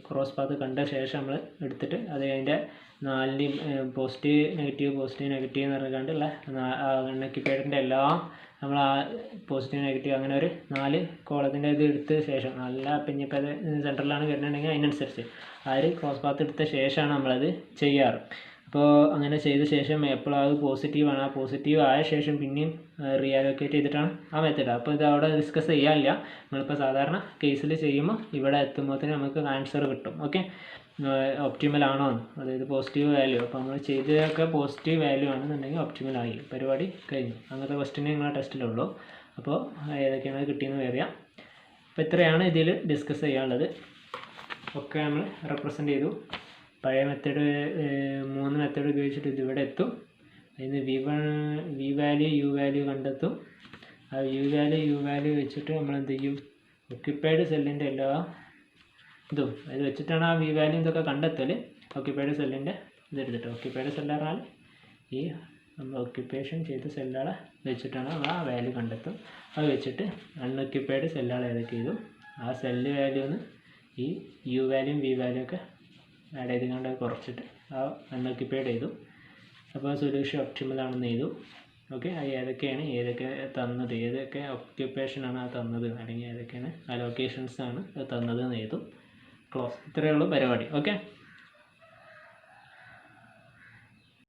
ക്രോസ് പാത്ത് കണ്ട ശേഷം നമ്മൾ എടുത്തിട്ട് അത് അതിൻ്റെ 4 പോസിറ്റീവ് നെഗറ്റീവ് എന്ന് പറഞ്ഞുകൊണ്ടുള്ള അൺഒക്യുപ്പൈഡിൻ്റെ എല്ലാ നമ്മൾ ആ പോസിറ്റീവ് നെഗറ്റീവ് അങ്ങനെ ഒരു 4 കോളത്തിൻ്റെ ഇത് എടുത്ത ശേഷം നല്ല പിന്നെ ഇപ്പോൾ അത് സെൻറ്ററിലാണ് വരുന്നുണ്ടെങ്കിൽ അതിനനുസരിച്ച് ആ ഒരു ക്രോസ് പാത്ത് എടുത്ത ശേഷമാണ് നമ്മളത് ചെയ്യാറ്. അപ്പോൾ അങ്ങനെ ചെയ്ത ശേഷം എപ്പോഴും അത് പോസിറ്റീവാണ്, ആ പോസിറ്റീവ് ആയ ശേഷം പിന്നെയും റീഅലോക്കേറ്റ് ചെയ്തിട്ടാണ് ആ മെത്തേഡ്. അപ്പോൾ ഇത് അവിടെ ഡിസ്കസ് ചെയ്യാനില്ല. നമ്മളിപ്പോൾ സാധാരണ കേസിൽ ചെയ്യുമ്പോൾ ഇവിടെ എത്തുമ്പോഴത്തേന് നമുക്ക് ആൻസർ കിട്ടും. ഓക്കെ, ഒപ്റ്റിമൽ ആണോ എന്ന്, അതായത് പോസിറ്റീവ് വാല്യൂ. അപ്പോൾ നമ്മൾ ചെയ്തതൊക്കെ പോസിറ്റീവ് വാല്യൂ ആണെന്നുണ്ടെങ്കിൽ ഒപ്റ്റിമൽ ആയി, പരിപാടി കഴിഞ്ഞു. അങ്ങനത്തെ ക്വസ്റ്റ്യനെ നിങ്ങളെ ടെസ്റ്റിലുള്ളൂ. അപ്പോൾ ഏതൊക്കെയാണ് കിട്ടിയെന്ന് പറയാം. അപ്പോൾ ഇത്രയാണ് ഇതിൽ ഡിസ്കസ് ചെയ്യാനുള്ളത്. ഒക്കെ നമ്മൾ റെപ്രസെൻ്റ് ചെയ്തു. പഴയ മെത്തേഡ് 3 മെത്തേഡ് ഉപയോഗിച്ചിട്ട് ഇതിവിടെ എത്തും. അതിന് വി വാല്യൂ യു വാല്യൂ കണ്ടെത്തും. ആ യു വാല്യൂ വെച്ചിട്ട് നമ്മൾ എന്ത് ചെയ്യും, ഒക്യുപ്പൈഡ് സെല്ലിൻ്റെ എല്ലാ ഇതും ഇത് വെച്ചിട്ടാണ് ആ വി വാല്യൂ ഇതൊക്കെ കണ്ടെത്തൽ. ഒക്യുപ്പൈഡ് സെല്ലിൻ്റെ ഇതെടുത്തിട്ട്, ഒക്യുപ്പൈഡ് സെല്ല് പറഞ്ഞാൽ ഈ നമ്മൾ ഒക്യുപ്പേഷൻ ചെയ്ത സെല്ലുകളെ വെച്ചിട്ടാണ് ആ വാല്യൂ കണ്ടെത്തും. അത് വെച്ചിട്ട് അൺഒക്യുപ്പൈഡ് സെല്ലുകൾ ഏതൊക്കെ ചെയ്തു ആ സെല്ല് വാല്യൂന്ന് ഈ യു വാല്യൂയും വി വാല്യൂ ഒക്കെ ആഡ് ചെയ്തുകൊണ്ട് കുറച്ചിട്ട് ആ അൺഒക്യുപ്പൈഡ് ചെയ്തു. അപ്പോൾ സൊല്യൂഷൻ ഒപ്റ്റിമൽ ആണെന്ന് ചെയ്തു. ഓക്കെ, ഏതൊക്കെയാണ് തന്നത്, ഏതൊക്കെ ഒക്യുപ്പേഷനാണ് അത് തന്നത്, അല്ലെങ്കിൽ ഏതൊക്കെയാണ് അലോക്കേഷൻസ് ആണ് തന്നത് എന്ന് ചെയ്തു. ക്ലോസ്. ഇത്രയേ ഉള്ളൂ പരിപാടി. ഓക്കെ.